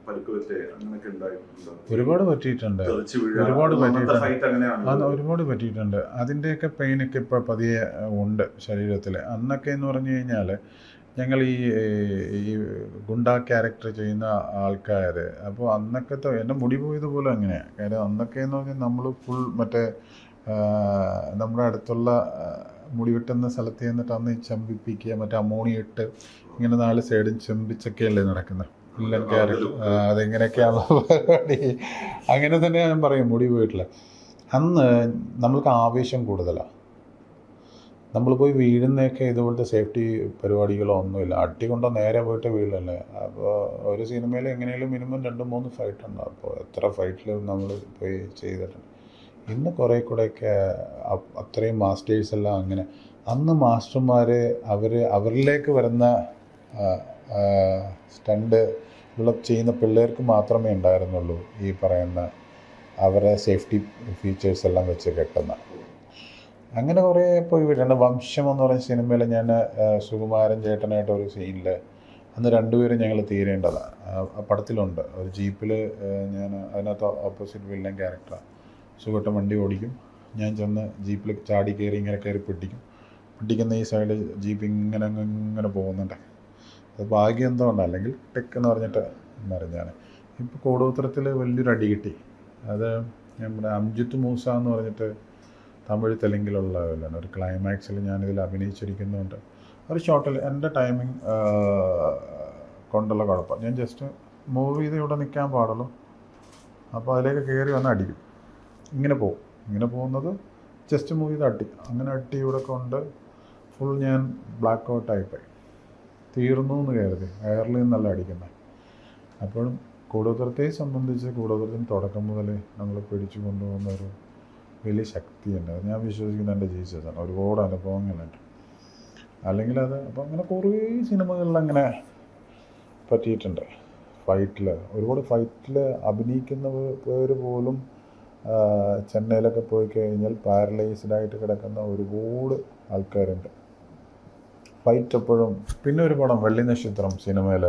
പരിക്ക് പറ്റേ അങ്ങനെയൊക്കെ ഉണ്ടായിട്ടുണ്ടോ? ഒരുപാട് പറ്റിയിട്ടുണ്ട്, ഒരുപാട് പറ്റിയിട്ടുണ്ട്. അതിൻ്റെയൊക്കെ പെയിനൊക്കെ ഇപ്പോൾ പതിയെ ഉണ്ട് ശരീരത്തിൽ. അന്നൊക്കെ എന്ന് പറഞ്ഞു കഴിഞ്ഞാൽ ഞങ്ങൾ ഈ ഗുണ്ട ക്യാരക്ടർ ചെയ്യുന്ന ആൾക്കാർ, അപ്പോൾ അന്നൊക്കെ എൻ്റെ മുടി പോയതുപോലെ അങ്ങനെയാണ്. കാര്യം അന്നൊക്കെ എന്ന് പറഞ്ഞാൽ നമ്മൾ ഫുൾ മറ്റേ നമ്മുടെ അടുത്തുള്ള മുടി വെട്ടുന്ന സ്ഥലത്ത് ചെന്നിട്ട് അന്ന് ചെമ്പിപ്പിക്കുക, മറ്റേ അമോണിയ ഇട്ട് ഇങ്ങനെ 4 സൈഡും ചെമ്പിച്ചൊക്കെയല്ലേ നടക്കുന്നത് വില്ലൻ ക്യാരക്ടർ. അതെങ്ങനെയൊക്കെയാണ് പരിപാടി. അങ്ങനെ തന്നെ ഞാൻ പറയും മുടി പോയിട്ടില്ല. അന്ന് നമ്മൾക്ക് ആവേശം കൂടുതലാണ്. നമ്മൾ പോയി വീഴുന്നതൊക്കെ ഇതുപോലത്തെ സേഫ്റ്റി പരിപാടികളോ ഒന്നുമില്ല. അടി കൊണ്ടോ നേരെ പോയിട്ട് വീഴല്ലേ. അപ്പോൾ ഒരു സിനിമയിൽ എങ്ങനെയാലും മിനിമം 2-3 ഫൈറ്റ് ഉണ്ടാവും. അപ്പോൾ എത്ര ഫൈറ്റിൽ നമ്മൾ പോയി ചെയ്തിട്ടുണ്ട്. ഇന്ന് കുറേ കൂടെയൊക്കെ അത്രയും മാസ്റ്റേഴ്സ് എല്ലാം അങ്ങനെ. അന്ന് മാസ്റ്റർമാർ അവരിലേക്ക് വരുന്ന സ്റ്റണ്ട് ചെയ്യുന്ന പിള്ളേർക്ക് മാത്രമേ ഉണ്ടായിരുന്നുള്ളൂ ഈ പറയുന്ന അവരെ സേഫ്റ്റി ഫീച്ചേഴ്സ് എല്ലാം വെച്ച് കെട്ടുന്ന. അങ്ങനെ കുറേ പോയി വിട്ടുണ്ട്. വംശം എന്ന് പറയുന്ന സിനിമയിൽ ഞാൻ സുകുമാരൻ ചേട്ടനായിട്ട് ഒരു സീനിൽ അന്ന് 2 പേരും ഞങ്ങൾ തീരേണ്ടതാണ്. ആ പടത്തിലുണ്ട്. ഒരു ജീപ്പിൽ ഞാൻ അതിനകത്ത് ഓപ്പോസിറ്റ് വില്ലൻ ക്യാരക്ടറാണ്. സുഖട്ടം വണ്ടി ഓടിക്കും, ഞാൻ ചെന്ന് ജീപ്പിൽ ചാടി കയറി ഇങ്ങനെ കയറി പിടിക്കുന്ന ഈ സൈഡ് ജീപ്പ് ഇങ്ങനെ പോകുന്നുണ്ട്. അത് ഭാഗ്യം എന്തോ ഉണ്ട്, അല്ലെങ്കിൽ ടെക്ക് എന്ന് പറഞ്ഞിട്ട് മറിഞ്ഞാണ്. ഇപ്പോൾ കൂടോത്രത്തിൽ വലിയൊരു അടി കിട്ടി. അത് നമ്മുടെ അംജിത്ത് മൂസ എന്ന് പറഞ്ഞിട്ട് തമിഴ് തെലുങ്കിലുള്ള ഒരു ക്ലൈമാക്സിൽ ഞാനിതിൽ അഭിനയിച്ചിരിക്കുന്നുണ്ട്. ഒരു ഷോട്ടിൽ എൻ്റെ ടൈമിങ് കൊണ്ടുള്ള കുഴപ്പം, ഞാൻ ജസ്റ്റ് മൂവ് ചെയ്ത് ഇവിടെ നിൽക്കാൻ പാടുള്ളൂ. അപ്പോൾ അതിലേക്ക് കയറി വന്ന് അടിക്കും, ഇങ്ങനെ പോകുന്നത് ജസ്റ്റ് മൂവ് ചെയ്ത് അടി, അങ്ങനെ അടി ഇവിടെ കൊണ്ട് ഫുൾ ഞാൻ ബ്ലാക്ക് ഔട്ടായിപ്പോയി. തീർന്നു എന്ന് കരുതി, എയറിൽ നിന്നല്ല അടിക്കുന്നത്. അപ്പോഴും കൂടോത്രത്തെ സംബന്ധിച്ച് കൂടോത്രത്തിന് തുടക്കം മുതൽ നമ്മൾ പിടിച്ചു കൊണ്ടുപോകുന്ന ഒരു വലിയ ശക്തിയുണ്ട്. അത് ഞാൻ വിശ്വസിക്കുന്ന എൻ്റെ ജീസസാണ്. ഒരുപാട് അനുഭവങ്ങളുണ്ട്. അല്ലെങ്കിൽ അത് അപ്പം അങ്ങനെ കുറേ സിനിമകളിൽ അങ്ങനെ പറ്റിയിട്ടുണ്ട്. ഫൈറ്റിൽ ഒരുപാട് ഫൈറ്റിൽ അഭിനയിക്കുന്നവർ പോലും ചെന്നൈയിലൊക്കെ പോയി കഴിഞ്ഞാൽ പാരലൈസ്ഡായിട്ട് കിടക്കുന്ന ഒരുപാട് ആൾക്കാരുണ്ട്. ഫൈറ്റ് എപ്പോഴും. പിന്നെ ഒരു പടം വെള്ളി നക്ഷത്രം സിനിമയിൽ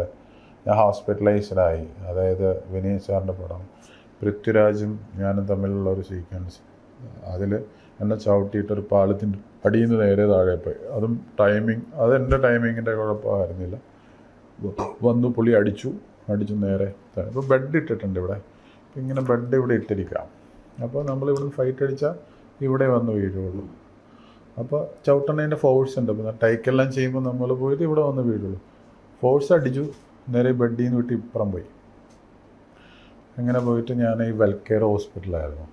ഞാൻ ഹോസ്പിറ്റലൈസ്ഡായി. അതായത് വിനീത് സാറിൻ്റെ പടം. പൃഥ്വിരാജും ഞാനും തമ്മിലുള്ള ഒരു സീക്വൻസ്. അതിൽ എന്നെ ചവിട്ടിയിട്ടൊരു പാലത്തിൻ്റെ അടിയിൽ നിന്ന് നേരെ താഴെ പോയി. അതും ടൈമിങ്, അതെൻ്റെ ടൈമിങ്ങിൻ്റെ കുഴപ്പമായിരുന്നില്ല. വന്നു പുള്ളി അടിച്ചു നേരെ. ഇപ്പോൾ ബെഡ് ഇട്ടിട്ടുണ്ട് ഇവിടെ. ഇങ്ങനെ ബെഡ് ഇവിടെ ഇട്ടിരിക്കാം. അപ്പോൾ നമ്മളിവിടുന്ന് ഫൈറ്റ് അടിച്ചാൽ ഇവിടെ വന്ന് വീഴുള്ളൂ. അപ്പോൾ ചവിട്ടണതിൻ്റെ ഫോഴ്സ് ഉണ്ട്. അപ്പോൾ ടൈക്കെല്ലാം ചെയ്യുമ്പോൾ നമ്മൾ പോയിട്ട് ഇവിടെ വന്ന് വീഴുള്ളൂ. ഫോഴ്സ് അടിച്ചു, നേരെ ബെഡിൽ നിന്ന് വിട്ട് ഇപ്പുറം പോയി. അങ്ങനെ പോയിട്ട് ഞാൻ ഈ വെൽക്കെയർ ഹോസ്പിറ്റലായിരുന്നു.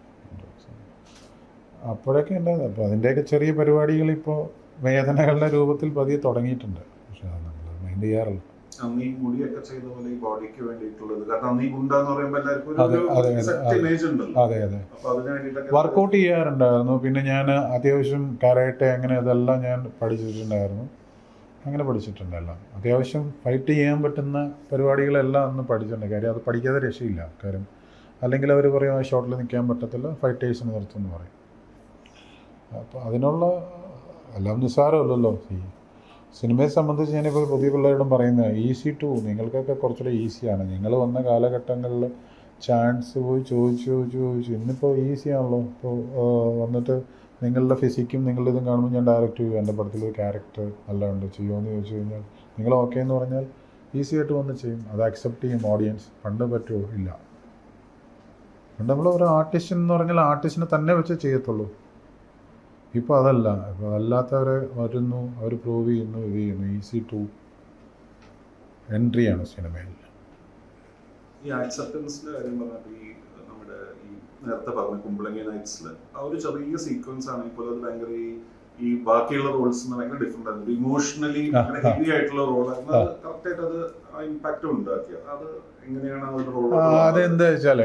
അപ്പോഴൊക്കെ ഉണ്ടായത്. അപ്പോൾ അതിൻ്റെയൊക്കെ ചെറിയ പരിപാടികൾ ഇപ്പോൾ വേദനകളുടെ രൂപത്തിൽ പതിയെ തുടങ്ങിയിട്ടുണ്ട്. പക്ഷേ നമ്മൾ മൈൻഡ് ചെയ്യാറില്ല. അന്ന് ഈ മുടിയൊക്കെ ചെയ്ത പോലെ ഈ ബോഡിക്ക് വേണ്ടിയിട്ടുള്ളത്. കാരണം അന്ന് ഈ ഗുണ്ടെന്ന് പറയുമ്പോൾ എല്ലാവർക്കും സെറ്റ് ഇമേജ് ഉണ്ടല്ലോ. അതെ. അപ്പോൾ അതിന് വേണ്ടിയിട്ടൊക്കെ വർക്കൗട്ട് ചെയ്യാറുണ്ടായിരുന്നു. പിന്നെ ഞാൻ അത്യാവശ്യം കരാട്ടെ അങ്ങനെ അതെല്ലാം ഞാൻ പഠിച്ചിട്ടുണ്ടായിരുന്നു. അങ്ങനെ പഠിച്ചിട്ടുണ്ടല്ലോ. അത്യാവശ്യം ഫൈറ്റ് ചെയ്യാൻ പറ്റുന്ന പരിപാടികളെല്ലാം അന്ന് പഠിച്ചിട്ടുണ്ട്. കാര്യം അത് പഠിക്കാതെ രക്ഷയില്ല. കാര്യം അല്ലെങ്കിൽ അവർ പറയും ആ ഷോട്ടിൽ നിൽക്കാൻ പറ്റത്തില്ല, ഫൈറ്റേഴ്സിന് നിർത്തുമെന്ന് പറയും. അപ്പോൾ അതിനുള്ള എല്ലാം നിസ്സാരമല്ലല്ലോ. ഈ സിനിമയെ സംബന്ധിച്ച് ഞാനിപ്പോൾ പുതിയ പിള്ളേരോടും പറയുന്നത് ഈസി ടു, നിങ്ങൾക്കൊക്കെ കുറച്ചുകൂടെ ഈസിയാണ്. നിങ്ങൾ വന്ന കാലഘട്ടങ്ങളിൽ ചാൻസ് പോയി ചോദിച്ചു. ഇന്നിപ്പോൾ ഈസിയാണല്ലോ. ഇപ്പോൾ വന്നിട്ട് നിങ്ങളുടെ ഫിസിക്കും നിങ്ങളുടെ ഇതും കാണുമ്പോൾ ഞാൻ ഡയറക്റ്റ് ചെയ്യും. എൻ്റെ പടത്തിലൊരു ക്യാരക്ടർ അല്ലാണ്ട് ചെയ്യുമെന്ന് ചോദിച്ചു കഴിഞ്ഞാൽ നിങ്ങൾ ഓക്കെ എന്ന് പറഞ്ഞാൽ ഈസി ആയിട്ട് വന്ന് ചെയ്യും. അത് അക്സെപ്റ്റ് ചെയ്യും ഓഡിയൻസ്. പണ്ട് പറ്റുമോ? ഇല്ല. പണ്ട് നമ്മൾ ഒരു ആർട്ടിസ്റ്റ് എന്ന് പറഞ്ഞാൽ ആർട്ടിസ്റ്റിനെ തന്നെ വെച്ച് ചെയ്യത്തുള്ളൂ. ഇപ്പോൾ അതല്ല. ഇപ്പോൾ അതല്ലാത്തവരെ വരുന്നു, അവർ പ്രൂവ് ചെയ്യുന്നു, ഇത് ചെയ്യുന്നു. ഈസി ടു എൻട്രിയാണ് സിനിമയിൽ. ഈ ആക്സെപ്റ്റൻസിൻ്റെ കാര്യം പറഞ്ഞപ്പോൾ ഈ നമ്മുടെ ഈ നേരത്തെ പറഞ്ഞ കുമ്പളങ്ങി നൈറ്റ്സിൽ ആ ഒരു ചെറിയ സീക്വൻസ് ആണ് ഇപ്പോൾ അത് ഭയങ്കര ഈ ബാക്കിയുള്ള റോൾസ് ഭയങ്കര ഡിഫറെന്റ് ആയിരുന്നു. ഇമോഷണലി ഭയങ്കര ഹെവി ആയിട്ടുള്ള റോളായിരുന്നു. അത് കറക്റ്റായിട്ട് അത് ആ ഇമ്പാക്റ്റ് ഉണ്ടാക്കിയത്. അത് എങ്ങനെയാണ് ആ ഒരു റോൾ? അതെന്താ വെച്ചാൽ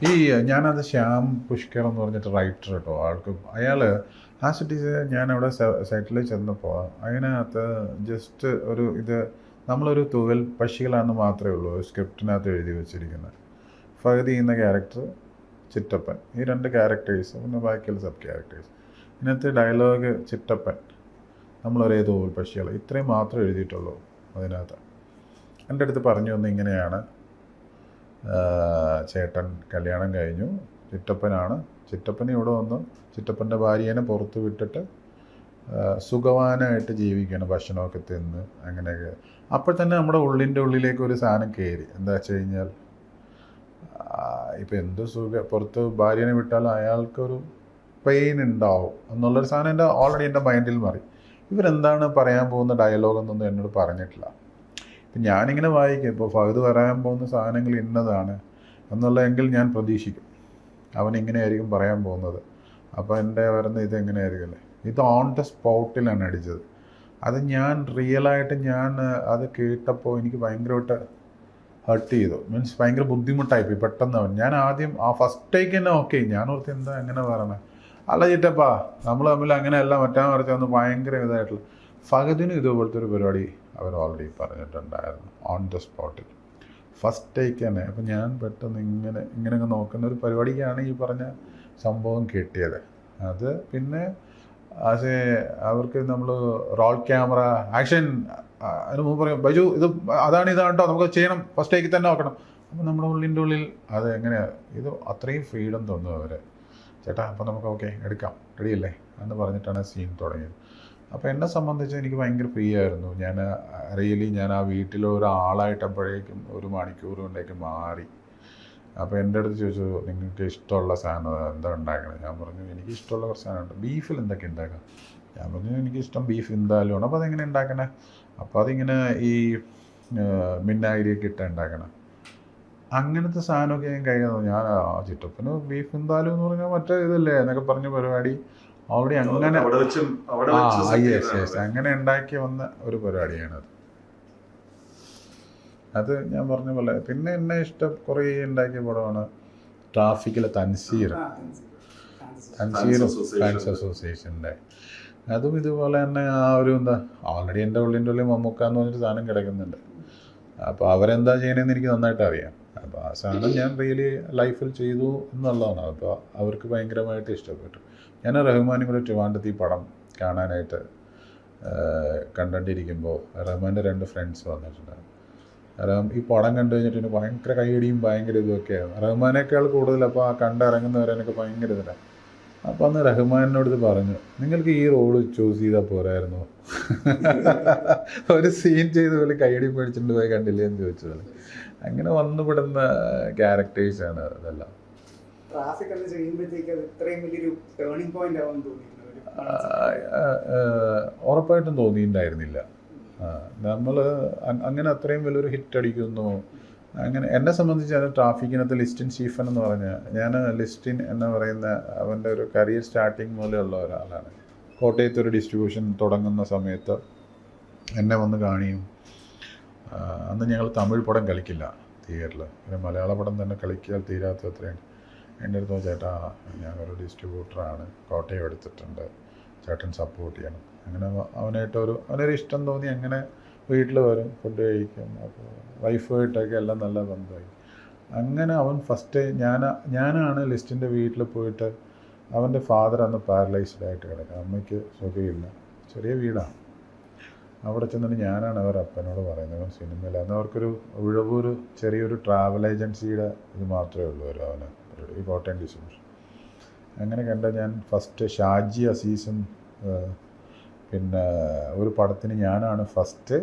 ഈ ഞാനത് ശ്യാം പുഷ്കർ എന്ന് പറഞ്ഞിട്ട് റൈറ്റർ കേട്ടോ. ആൾക്ക് അയാൾ ആ സിറ്റീസ് ഞാനവിടെ സൈറ്റിൽ ചെന്നപ്പോൾ അതിനകത്ത് ജസ്റ്റ് ഒരു ഇത് നമ്മളൊരു തൂവൽ പക്ഷികളാണെന്ന് മാത്രമേ ഉള്ളൂ സ്ക്രിപ്റ്റിനകത്ത് എഴുതി വെച്ചിരിക്കുന്നത്. ഫഹദ് ചെയ്യുന്ന ക്യാരക്ടർ, ചിറ്റപ്പൻ, ഈ രണ്ട് ക്യാരക്ടേഴ്സ്, പിന്നെ ബാക്കിയുള്ള സബ് ക്യാരക്ടേഴ്സ്. ഇതിനകത്ത് ഡയലോഗ് ചിറ്റപ്പൻ, നമ്മളൊരേ തൂവൽ പക്ഷികൾ, ഇത്രയും മാത്രമേ എഴുതിയിട്ടുള്ളൂ അതിനകത്ത്. എൻ്റെ അടുത്ത് പറഞ്ഞു വന്ന് ഇങ്ങനെയാണ് ചേട്ടൻ കല്യാണം കഴിഞ്ഞു, ചിറ്റപ്പൻ ഇവിടെ വന്നു, ചിറ്റപ്പൻ്റെ ഭാര്യേനെ പുറത്ത് വിട്ടിട്ട് സുഖവാനായിട്ട് ജീവിക്കണം, ഭക്ഷണമൊക്കെ തിന്ന് അങ്ങനെയൊക്കെ. അപ്പോൾ തന്നെ നമ്മുടെ ഉള്ളിലേക്ക് ഒരു സാധനം കയറി. എന്താ വെച്ച് കഴിഞ്ഞാൽ ഇപ്പം എന്ത് പുറത്ത് ഭാര്യേനെ വിട്ടാലും അയാൾക്കൊരു പെയിൻ ഉണ്ടാവും എന്നുള്ളൊരു സാധനം ഓൾറെഡി എൻ്റെ മൈൻഡിൽ മാറി. ഇവരെന്താണ് പറയാൻ പോകുന്ന ഡയലോഗെന്നൊന്നും എന്നോട് പറഞ്ഞിട്ടില്ല. ഇപ്പം ഞാനിങ്ങനെ വായിക്കും, ഇപ്പോൾ ഫഹദ് പറയാൻ പോകുന്ന സാധനങ്ങൾ ഇന്നതാണ് എന്നുള്ളതെങ്കിൽ ഞാൻ പ്രതീക്ഷിക്കും അവനിങ്ങനെയായിരിക്കും പറയാൻ പോകുന്നത്. അപ്പോൾ എൻ്റെ വരുന്ന ഇതെങ്ങനെയായിരിക്കുമല്ലേ. ഇത് ഓൺ ദ സ്പോട്ടിലാണ് അടിച്ചത്. അത് ഞാൻ റിയലായിട്ട് അത് കേട്ടപ്പോൾ എനിക്ക് ഭയങ്കരമായിട്ട് ഹർട്ട് ചെയ്തു. മീൻസ് ഭയങ്കര ബുദ്ധിമുട്ടായിപ്പോയി പെട്ടെന്ന്. ഞാൻ ആദ്യം ആ ഫസ്റ്റ് ടേക്ക് തന്നെ ഓക്കെ, ഞാൻ ഓർത്ത് എന്താ അങ്ങനെ പറയണേ, അല്ല ചിറ്റപ്പാ നമ്മൾ തമ്മിൽ അങ്ങനെയല്ല മറിച്ചൊന്ന് ഭയങ്കര ഇതായിട്ടുള്ള. ഫഹദിനും ഇതുപോലത്തെ ഒരു പരിപാടി അവർ ഓൾറെഡി പറഞ്ഞിട്ടുണ്ടായിരുന്നു ഓൺ ദ സ്പോട്ടിൽ, ഫസ്റ്റ് ടേക്ക് തന്നെ. അപ്പം ഞാൻ പെട്ടെന്ന് ഇങ്ങനെ നോക്കുന്ന ഒരു പരിപാടിക്കാണ് ഈ പറഞ്ഞ സംഭവം കിട്ടിയത്. അത് പിന്നെ അവർക്ക് നമ്മൾ റോൾ ക്യാമറ ആക്ഷൻ അതിന് മുമ്പ് പറയും ബൈജു ഇതാണ് കേട്ടോ നമുക്ക് ചെയ്യണം, ഫസ്റ്റ് ടേക്ക് തന്നെ നോക്കണം. അപ്പോൾ നമ്മുടെ ഉള്ളിൽ അത് എങ്ങനെയാണ് ഇത് അത്രയും ഫ്രീഡം തോന്നും അവരെ. ചേട്ടാ അപ്പോൾ നമുക്ക് ഓക്കെ എടുക്കാം, റെഡിയല്ലേ എന്ന് പറഞ്ഞിട്ടാണ് സീൻ തുടങ്ങിയത്. അപ്പോൾ എന്നെ സംബന്ധിച്ച് എനിക്ക് ഭയങ്കര ഫ്രീ ആയിരുന്നു. ഞാൻ ആ വീട്ടിലൊരാളായിട്ടപ്പോഴേക്കും ഒരു മണിക്കൂർ കൊണ്ടേക്ക് മാറി. അപ്പോൾ എൻ്റെ അടുത്ത് ചോദിച്ചു നിങ്ങൾക്ക് ഇഷ്ടമുള്ള സാധനം എന്താ ഉണ്ടാക്കണത്? ഞാൻ പറഞ്ഞു എനിക്ക് ഇഷ്ടമുള്ള കുറച്ച് സാധനമുണ്ട്. ബീഫിൽ എന്തൊക്കെ ഉണ്ടാക്കാം? ഞാൻ പറഞ്ഞു എനിക്കിഷ്ടം ബീഫ് എന്തായാലും ആണ്. അപ്പോൾ അതെങ്ങനെ ഉണ്ടാക്കണേ? അപ്പോൾ അതിങ്ങനെ ഈ മിന്നാഗിരിയൊക്കെ ഇട്ട് ഉണ്ടാക്കണം. അങ്ങനത്തെ സാധനമൊക്കെ ഞാൻ കഴിയുന്നു. ഞാൻ ചിറ്റപ്പന് ബീഫ് എന്തായാലും എന്ന് പറഞ്ഞാൽ മറ്റേ ഇതല്ലേ എന്നൊക്കെ പറഞ്ഞ പരിപാടി ഓൾറെഡി അങ്ങനെ അങ്ങനെ ഉണ്ടാക്കി വന്ന ഒരു പരിപാടിയാണത്. അത് ഞാൻ പറഞ്ഞ പോലെ. പിന്നെ എന്നെ ഇഷ്ടം കുറേ ഉണ്ടാക്കിയ പടമാണ് ട്രാഫിക്കിലെ തൻസീർ. അൻസീർ ഫാൻസ് അസോസിയേഷൻ്റെ അതും ഇതുപോലെ തന്നെ ആ ഒരു എന്താ ഓൾറെഡി എൻ്റെ ഉള്ളിൽ മമ്മൂക്ക എന്ന് പറഞ്ഞൊരു സാധനം കിടക്കുന്നുണ്ട്. അപ്പോൾ അവരെന്താ ചെയ്യണമെന്ന് എനിക്ക് നന്നായിട്ട് അറിയാം. അപ്പോൾ ആ സാധനം ഞാൻ റിയലി ലൈഫിൽ ചെയ്തു എന്നുള്ളതാണ്. അപ്പോൾ അവർക്ക് ഭയങ്കരമായിട്ട് ഇഷ്ടപ്പെട്ടു. ഞാൻ റഹ്മാനും കൂടെ ട്രിവാൻഡ്രത്ത് ഈ പടം കാണാനായിട്ട് കണ്ടിരിക്കുമ്പോൾ റഹ്മാൻ്റെ 2 ഫ്രണ്ട്സ് വന്നിട്ടുണ്ടായിരുന്നു. ഈ പടം കണ്ടു കഴിഞ്ഞിട്ട് ഭയങ്കര കൈയടിയും ഭയങ്കര ഇതൊക്കെയാണ്. റഹ്മാനേക്കാൾ കൂടുതൽ അപ്പോൾ ആ കണ്ടിറങ്ങുന്നവരെനിക്ക് ഭയങ്കര ഇതിലാണ്. അപ്പോൾ അന്ന് റഹ്മാനോട് ഇത് പറഞ്ഞു, നിങ്ങൾക്ക് ഈ റോള് ചൂസ് ചെയ്താൽ പോരായിരുന്നു, ഒരു സീൻ ചെയ്ത പോലെ കൈയടി മേടിച്ചിട്ട് പോയി കണ്ടില്ലേ എന്ന് ചോദിച്ചത്. അങ്ങനെ വന്നുപെടുന്ന ക്യാരക്ടേഴ്സാണ് അതെല്ലാം. ഉറപ്പായിട്ടും തോന്നിയിട്ടുണ്ടായിരുന്നില്ല. നമ്മൾ അങ്ങനെ അത്രയും വലിയൊരു ഹിറ്റ് അടിക്കുന്നു. അങ്ങനെ എന്നെ സംബന്ധിച്ച് ട്രാഫിക്കിനകത്ത് ലിസ്റ്റിൻ സ്റ്റീഫൻ എന്ന് പറഞ്ഞ ഞാൻ ലിസ്റ്റിൻ എന്ന് പറയുന്ന അവൻ്റെ ഒരു കരിയർ സ്റ്റാർട്ടിങ് മുതലുള്ള ഒരാളാണ്. കോട്ടയത്ത് ഒരു ഡിസ്ട്രിബ്യൂഷൻ തുടങ്ങുന്ന സമയത്ത് എന്നെ വന്ന് കാണിയും. അന്ന് ഞങ്ങൾ തമിഴ് പടം കളിക്കില്ല തിയേറ്ററിൽ, പിന്നെ മലയാള പടം തന്നെ കളിക്കാൻ തീരാത്ത അത്രയാണ്. എൻ്റെ അടുത്ത് ചേട്ടാ ഞാനൊരു ഡിസ്ട്രിബ്യൂട്ടറാണ്, കോട്ടയം എടുത്തിട്ടുണ്ട്, ചേട്ടൻ സപ്പോർട്ട് ചെയ്യണം. അങ്ങനെ അവനൊരു ഇഷ്ടം തോന്നി. അങ്ങനെ വീട്ടിൽ വരും, ഫുഡ് കഴിക്കും. അപ്പോൾ വൈഫായിട്ടൊക്കെ എല്ലാം നല്ല ബന്ധമായി. അങ്ങനെ അവൻ ഫസ്റ്റ് ഞാനാണ് ലിസ്റ്റിൻ്റെ വീട്ടിൽ പോയിട്ട്, അവൻ്റെ ഫാദർ അന്ന് പാരലൈസ്ഡ് ആയിട്ട് കിടക്കുക, അമ്മയ്ക്ക് സുഖമില്ല, ചെറിയ വീടാണ്. അവിടെ ചെന്നിട്ട് ഞാനാണ് അവർ അപ്പനോട് പറയുന്നത് അവൻ സിനിമയിൽ. അന്ന് അവർക്കൊരു ഉഴവൂർ ചെറിയൊരു ട്രാവൽ ഏജൻസിയുടെ ഇത് മാത്രമേ ഉള്ളൂ അവന് ഈ കോട്ടയം ഡിസ്ട്രിബ്യൂഷൻ. അങ്ങനെ കണ്ട ഞാൻ ഫസ്റ്റ് ഷാജി അസീസും പിന്നെ ഒരു പടത്തിന് ഞാനാണ് ഫസ്റ്റ്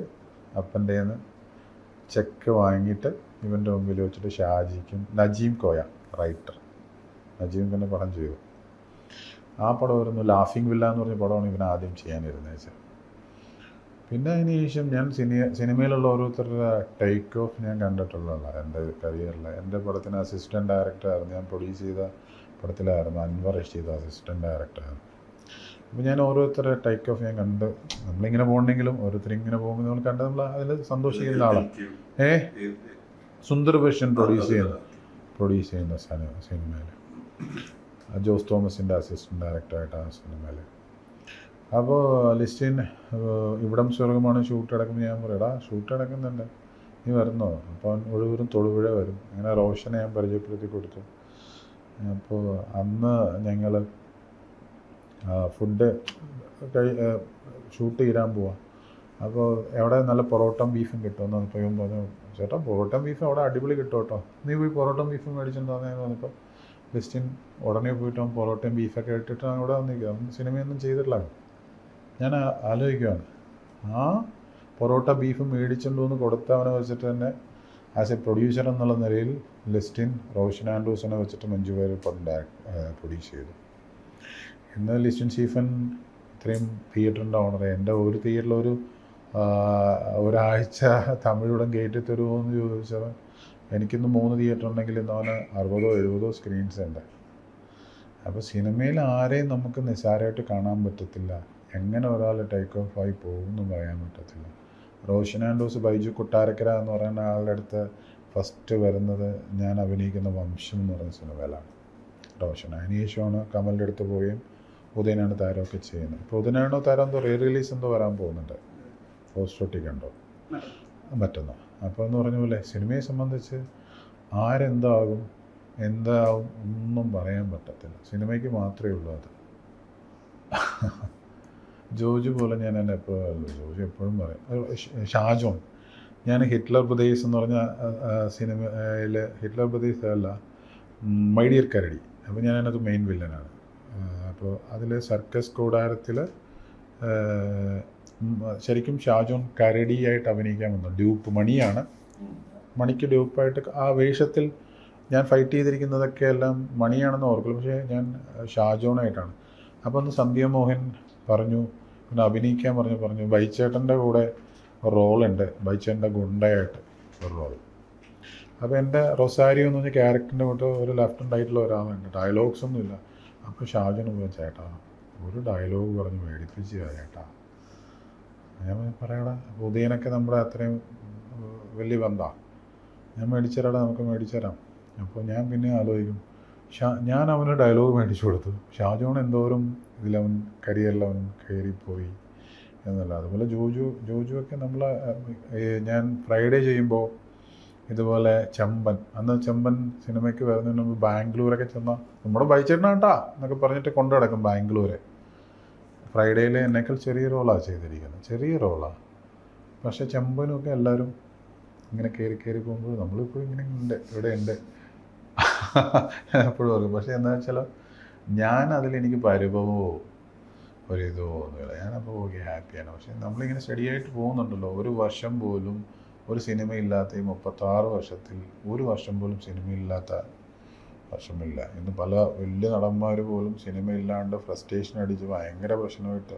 അപ്പൻ്റെ നിന്ന് ചെക്ക് വാങ്ങിയിട്ട് ഇവൻ്റെ മുമ്പിൽ വെച്ചിട്ട് ഷാജിക്കും നജീം കോയ റൈറ്റർ നജീം തന്നെ പടം ചെയ്തു. ആ പടം വരുന്നു ലാഫിംഗ് വില്ല എന്ന് പറഞ്ഞ പടമാണ് ഇവൻ ആദ്യം ചെയ്യാനിരുന്നത് വെച്ചാൽ. പിന്നെ അതിന് ശേഷം ഞാൻ സിനിമയിലുള്ള ഓരോരുത്തരുടെ ടേക്ക് ഓഫ് ഞാൻ കണ്ടിട്ടുള്ളതാണ് എൻ്റെ കരിയറിൽ. എൻ്റെ പടത്തിന് അസിസ്റ്റൻറ്റ് ഡയറക്ടറായിരുന്നു, ഞാൻ പ്രൊഡ്യൂസ് ചെയ്ത പടത്തിലായിരുന്നു അൻവർ റഷീദ് അസിസ്റ്റൻറ്റ് ഡയറക്ടറായിരുന്നു. അപ്പോൾ ഞാൻ ഓരോരുത്തരുടെ ടേക്ക് ഓഫ് ഞാൻ കണ്ട്, നമ്മളിങ്ങനെ പോകണമെങ്കിലും ഓരോരുത്തരിങ്ങനെ പോകുമ്പോൾ നമ്മൾ കണ്ട് നമ്മൾ അതിൽ സന്തോഷിക്കുന്ന ആളാണ്. സുന്ദർ ബഷൻ പ്രൊഡ്യൂസ് ചെയ്യുന്ന സിനിമയിൽ ജോസ് തോമസിൻ്റെ അസിസ്റ്റൻറ്റ് ഡയറക്ടറായിട്ട് ആ സിനിമയിൽ. അപ്പോൾ ലിസ്റ്റിൻ ഇവിടം സ്വർഗമാണ് ഷൂട്ട് അടക്കുമ്പോൾ ഞാൻ പറയടാ ഷൂട്ട് അടക്കുന്നുണ്ട് നീ വരുന്നോ? അപ്പോൾ ഒഴുവൂരും തൊടുപുഴ വരും. അങ്ങനെ റോഷനെ ഞാൻ പരിചയപ്പെടുത്തി കൊടുത്തു. അപ്പോൾ അന്ന് ഞങ്ങൾ ഫുഡ് ഷൂട്ട് ചെയ്യാൻ പോവാം. അപ്പോൾ എവിടെ നല്ല പൊറോട്ടയും ബീഫും കിട്ടുമെന്ന് പറഞ്ഞപ്പോൾ പറഞ്ഞു ചേട്ടാ പൊറോട്ടയും ബീഫും അവിടെ അടിപൊളി കിട്ടും കേട്ടോ, നീ പോയി പൊറോട്ടയും ബീഫും മേടിച്ചിട്ടുണ്ടാകുന്നതെന്ന് പറഞ്ഞപ്പോൾ ലിസ്റ്റിൻ ഉടനെ പോയിട്ട് അവൻ പൊറോട്ടയും ബീഫൊക്കെ ഇട്ടിട്ട് അവിടെ വന്നിരിക്കുക. അവൻ സിനിമയൊന്നും ചെയ്തിട്ടില്ല. ഞാൻ ആലോചിക്കുകയാണ്, ആ പൊറോട്ട ബീഫ് മേടിച്ചുകൊണ്ടുവന്ന് കൊടുത്തവനെ വെച്ചിട്ട് തന്നെ ആസ് എ പ്രൊഡ്യൂസർ എന്നുള്ള നിലയിൽ ലിസ്റ്റിൻ റോഷൻ ആൻഡ്രൂസിനെ വെച്ചിട്ട് മഞ്ജു വാര്യർ പടം പ്രൊഡ്യൂസ് ചെയ്തു. ഇന്ന് ലിസ്റ്റിൻ സ്റ്റീഫൻ ഇത്രയും തിയേറ്ററിൻ്റെ ഓണർ. എൻ്റെ ഒരു തിയേറ്ററിൽ ഒരാഴ്ച തമിഴൂടം കയറ്റി തരുമോ എന്ന് ചോദിച്ചവൻ എനിക്കിന്ന് 3 തിയേറ്റർ ഉണ്ടെങ്കിൽ ഇന്ന് അവന് 60-70 സ്ക്രീൻസ് ഉണ്ട്. അപ്പോൾ സിനിമയിൽ ആരെയും നമുക്ക് നിസ്സാരമായിട്ട് കാണാൻ പറ്റത്തില്ല. എങ്ങനെ ഒരാൾ ടേക്ക് ഓഫ് ആയി പോകുമെന്ന് പറയാൻ പറ്റത്തില്ല. റോഷൻ ആൻഡ്രൂസ് ബൈജു കൊട്ടാരക്കര എന്ന് പറയുന്ന ആളുടെ അടുത്ത് ഫസ്റ്റ് വരുന്നത് ഞാൻ അഭിനയിക്കുന്ന വംശം എന്ന് പറയുന്ന സിനിമയിലാണ് റോഷൻ. അതിനുശേഷമാണ് കമലിൻ്റെ അടുത്ത് പോവുകയും ഉദയനാണ് താരമൊക്കെ ചെയ്യുന്നത്. ഇപ്പോൾ ഉദയനാണോ താരം എന്തോ റിലീസ് എന്തോ വരാൻ പോകുന്നുണ്ട്, പോസ്റ്റൊട്ടിക്കുണ്ടോ മറ്റൊന്ന്. അപ്പോൾ എന്ന് പറഞ്ഞ പോലെ സിനിമയെ സംബന്ധിച്ച് ആരെന്താകും എന്താവും ഒന്നും പറയാൻ പറ്റത്തില്ല. സിനിമയ്ക്ക് മാത്രമേ ഉള്ളൂ അത്. ജോജു പോലെ ഞാൻ എന്നെ ജോജു എപ്പോഴും പറയും. ഷാജോൺ, ഞാൻ ഹിറ്റ്ലർ ബ്രദേഴ്സ് എന്ന് പറഞ്ഞ സിനിമയിൽ ഹിറ്റ്ലർ ബ്രദേഴ്സ് അല്ല മൈ ഡിയർ കരടി. അപ്പോൾ ഞാൻ അതിനകത്ത് മെയിൻ വില്ലനാണ്. അപ്പോൾ അതിൽ സർക്കസ് കൂടാരത്തിൽ ശരിക്കും ഷാജോൺ കരടിയായിട്ട് അഭിനയിക്കാൻ വന്നു. ഡ്യൂപ്പ് മണിയാണ്, മണിക്ക് ഡ്യൂപ്പായിട്ട് ആ വേഷത്തിൽ ഞാൻ ഫൈറ്റ് ചെയ്തിരിക്കുന്നതൊക്കെ എല്ലാം മണിയാണെന്ന് ഓർക്കുള്ളൂ, പക്ഷേ ഞാൻ ഷാജോണായിട്ടാണ്. അപ്പോൾ അന്ന് സന്ധ്യ മോഹൻ പറഞ്ഞു പിന്നെ അഭിനയിക്കാൻ പറഞ്ഞു ബൈച്ചേട്ടൻ്റെ കൂടെ റോളുണ്ട്, ബൈച്ചേട്ടൻ്റെ ഗുണ്ടയായിട്ട് ഒരു റോൾ. അപ്പോൾ എൻ്റെ റൊസാരിയോ എന്ന് പറഞ്ഞ ക്യാരക്ടറിൻ്റെ കൂട്ട് ഒരു ലെഫ്റ്റ് ആൻഡ് റൈറ്റിൽ ഒരാളുണ്ട്, ഡയലോഗ്സ് ഒന്നുമില്ല. അപ്പോൾ ഷാജോൺ പോയി ചേട്ടാ ഒരു ഡയലോഗ് പറഞ്ഞ് മേടിപ്പിച്ച് ചേട്ടാ. ഞാൻ പറയടാ ഉദയനൊക്കെ നമ്മുടെ അത്രയും വലിയ ബന്ധമാണ്, ഞാൻ മേടിച്ചുതരാടാ നമുക്ക് മേടിച്ചുതരാം. അപ്പോൾ ഞാൻ പിന്നെ ആലോചിക്കും ഞാൻ അവന് ഡയലോഗ് മേടിച്ചു കൊടുത്തു. ഷാജോൺ എന്തോരം ഇതിലവൻ കരിയറിലവൻ കയറിപ്പോയി എന്നല്ല. അതുപോലെ ജോജുവൊക്കെ നമ്മൾ ഞാൻ ഫ്രൈഡേ ചെയ്യുമ്പോൾ ഇതുപോലെ ചെമ്പൻ, അന്ന് ചെമ്പൻ സിനിമയ്ക്ക് വരുന്നതിന് മുമ്പ് ബാംഗ്ലൂരൊക്കെ ചെന്നാൽ നമ്മുടെ ബൈച്ചേട്ടനാട്ടാ എന്നൊക്കെ പറഞ്ഞിട്ട് കൊണ്ടു കിടക്കും ബാംഗ്ലൂരെ. ഫ്രൈഡേയിൽ എന്നേക്കാൾ ചെറിയ റോളാണ് ചെയ്തിരിക്കുന്നത്, ചെറിയ റോളാണ്. പക്ഷേ ചെമ്പനുമൊക്കെ എല്ലാവരും ഇങ്ങനെ കയറി പോകുമ്പോൾ നമ്മളിപ്പോൾ ഇങ്ങനെ ഉണ്ട്, ഇവിടെ ഉണ്ട് എപ്പോഴും പറയും. പക്ഷേ എന്താ വെച്ചാൽ ഞാൻ അതിലെനിക്ക് പരിഭവമോ ഒരിതോ ഒന്നുമില്ല. ഞാനപ്പോൾ ഓക്കെ ഹാപ്പിയാണ്. പക്ഷേ നമ്മളിങ്ങനെ സ്റ്റഡിയായിട്ട് പോകുന്നുണ്ടല്ലോ. ഒരു വർഷം പോലും ഒരു സിനിമയില്ലാത്ത ഈ 36 വർഷത്തിൽ ഒരു വർഷം പോലും സിനിമയില്ലാത്ത വർഷമില്ല. ഇന്ന് പല വലിയ നടന്മാർ പോലും സിനിമയില്ലാണ്ട് ഫ്രസ്ട്രേഷൻ അടിച്ച് ഭയങ്കര പ്രശ്നമായിട്ട്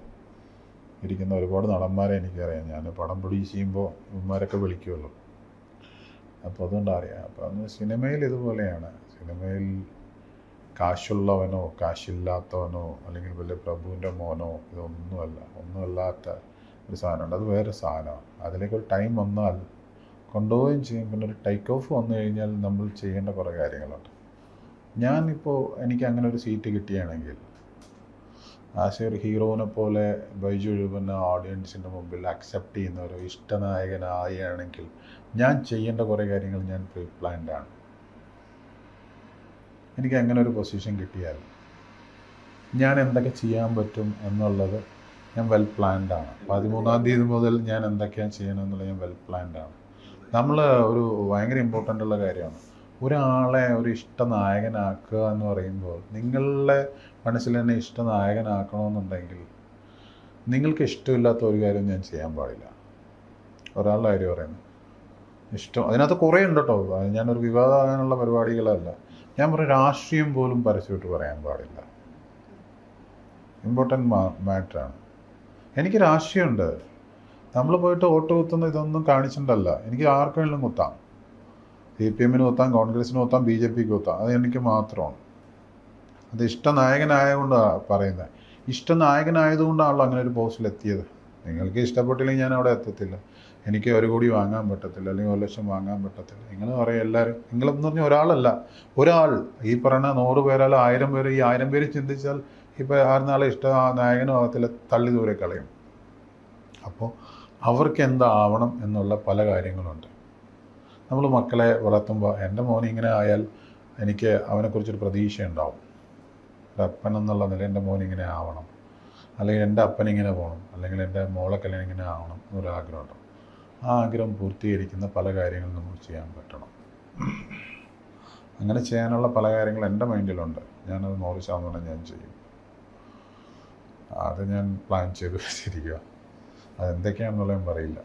ഇരിക്കുന്ന ഒരുപാട് നടന്മാരെ എനിക്കറിയാം. ഞാൻ പടം പ്രൊഡ്യൂസ് ചെയ്യുമ്പോൾ ഇവന്മാരൊക്കെ വിളിക്കുമല്ലോ, അപ്പോൾ അതുകൊണ്ട് അറിയാം. അപ്പോൾ അന്ന് സിനിമയിൽ ഇതുപോലെയാണ്. സിനിമയിൽ കാശുള്ളവനോ കാശില്ലാത്തവനോ അല്ലെങ്കിൽ വലിയ പ്രഭുവിൻ്റെ മോനോ ഒന്നുമല്ലാത്ത ഒരു സാധനമുണ്ട്. അത് വേറെ സാധനമാണ്. അതിലേക്കൊരു ടൈം വന്നാൽ കൊണ്ടുപോവുകയും ചെയ്യും. പിന്നെ ഒരു ടേക്ക് ഓഫ് വന്നു കഴിഞ്ഞാൽ നമ്മൾ ചെയ്യേണ്ട കുറേ കാര്യങ്ങളുണ്ട്. ഞാനിപ്പോൾ എനിക്ക് അങ്ങനെ ഒരു സീറ്റ് കിട്ടുകയാണെങ്കിൽ ആസ് ഒരു ഹീറോനെ പോലെ ബൈജു എഴുപന്ന ഓഡിയൻസിൻ്റെ മുമ്പിൽ അക്സെപ്റ്റ് ചെയ്യുന്ന ഒരു ഇഷ്ടനായകനാവുകയാണെങ്കിൽ ഞാൻ ചെയ്യേണ്ട കുറേ കാര്യങ്ങൾ ഞാൻ പ്രീ പ്ലാൻഡ് ആണ്. എനിക്ക് അങ്ങനെ ഒരു പൊസിഷൻ കിട്ടിയാൽ ഞാൻ എന്തൊക്കെ ചെയ്യാൻ പറ്റും എന്നുള്ളത് ഞാൻ വെൽ പ്ലാൻഡ് ആണ്. 13-ാം തീയതി മുതൽ ഞാൻ എന്തൊക്കെയാണ് ചെയ്യണമെന്നുള്ളത് ഞാൻ വെൽ പ്ലാൻഡ് ആണ്. നമ്മൾ ഒരു ഭയങ്കര ഇമ്പോർട്ടൻ്റ് ഉള്ള കാര്യമാണ് ഒരാളെ ഒരു ഇഷ്ടനായകനാക്കുക എന്ന് പറയുമ്പോൾ. നിങ്ങളുടെ മനസ്സിൽ തന്നെ ഇഷ്ടനായകനാക്കണമെന്നുണ്ടെങ്കിൽ നിങ്ങൾക്ക് ഇഷ്ടമില്ലാത്ത ഒരു കാര്യം ഞാൻ ചെയ്യാൻ പാടില്ല. ഒരാളുടെ കാര്യം പറയുന്നത് ഇഷ്ടം, അതിനകത്ത് കുറേ ഉണ്ട് കേട്ടോ. ഞാനൊരു വിവാദമാകാനുള്ള പരിപാടികളല്ല. ഞാൻ പറയും രാഷ്ട്രീയം പോലും പരസ്യമായിട്ട് പറയാൻ പാടില്ല. ഇമ്പോർട്ടൻ്റ് മാറ്ററാണ്. എനിക്ക് രാഷ്ട്രീയമുണ്ട്. നമ്മൾ പോയിട്ട് വോട്ട് കുത്തുന്ന ഇതൊന്നും കാണിച്ചിട്ടല്ല. എനിക്ക് ആർക്ക് വേണമെങ്കിലും കുത്താം. CPM കുത്താം, കോൺഗ്രസിന് കുത്താം, BJPക്ക് കുത്താം. അത് എനിക്ക് മാത്രമാണ്. അത് ഇഷ്ടനായകനായതുകൊണ്ടാണ് പറയുന്നത്. ഇഷ്ടനായകനായതുകൊണ്ടാണല്ലോ അങ്ങനെ ഒരു പോസ്റ്റിൽ എത്തിയത്. നിങ്ങൾക്ക് ഇഷ്ടപ്പെട്ടില്ലെങ്കിൽ ഞാൻ അവിടെ എത്തത്തില്ല. എനിക്ക് 1 കോടി വാങ്ങാൻ പറ്റത്തില്ല, അല്ലെങ്കിൽ 1 ലക്ഷം വാങ്ങാൻ പറ്റത്തില്ല. നിങ്ങൾ പറയും എല്ലാവരും, നിങ്ങളെന്ന് പറഞ്ഞാൽ ഒരാളല്ല, ഒരാൾ ഈ പറയുന്ന 100 പേരല്ല 1000 പേര്, ഈ 1000 പേര് ചിന്തിച്ചാൽ ഇപ്പോൾ ആരുന്നാളെ നായകനും ആകത്തില്ല, തള്ളി ദൂരെ കളയും. അപ്പോൾ അവർക്ക് എന്താവണം എന്നുള്ള പല കാര്യങ്ങളുണ്ട്. നമ്മൾ മക്കളെ വളർത്തുമ്പോൾ എൻ്റെ മോൻ ഇങ്ങനെ ആയാൽ എനിക്ക് അവനെക്കുറിച്ചൊരു പ്രതീക്ഷ ഉണ്ടാവും. ഒരു അപ്പൻ എന്നുള്ള നില എൻ്റെ മോൻ ഇങ്ങനെ ആവണം, അല്ലെങ്കിൽ എൻ്റെ അപ്പൻ ഇങ്ങനെ പോകണം, അല്ലെങ്കിൽ എൻ്റെ മോളെ കല്യാണം ഇങ്ങനെ ആവണം എന്നൊരു ആഗ്രഹമുണ്ട്. ആ ആഗ്രഹം പൂർത്തീകരിക്കുന്ന പല കാര്യങ്ങളും നമുക്ക് ചെയ്യാൻ പറ്റണം. അങ്ങനെ ചെയ്യാനുള്ള പല കാര്യങ്ങൾ എൻ്റെ മൈൻഡിലുണ്ട്. ഞാനത് 100% ഞാൻ ചെയ്യും. അത് ഞാൻ പ്ലാൻ ചെയ്ത് വെച്ചിരിക്കുക. അതെന്തൊക്കെയാണെന്നുള്ള ഞാൻ പറയില്ല.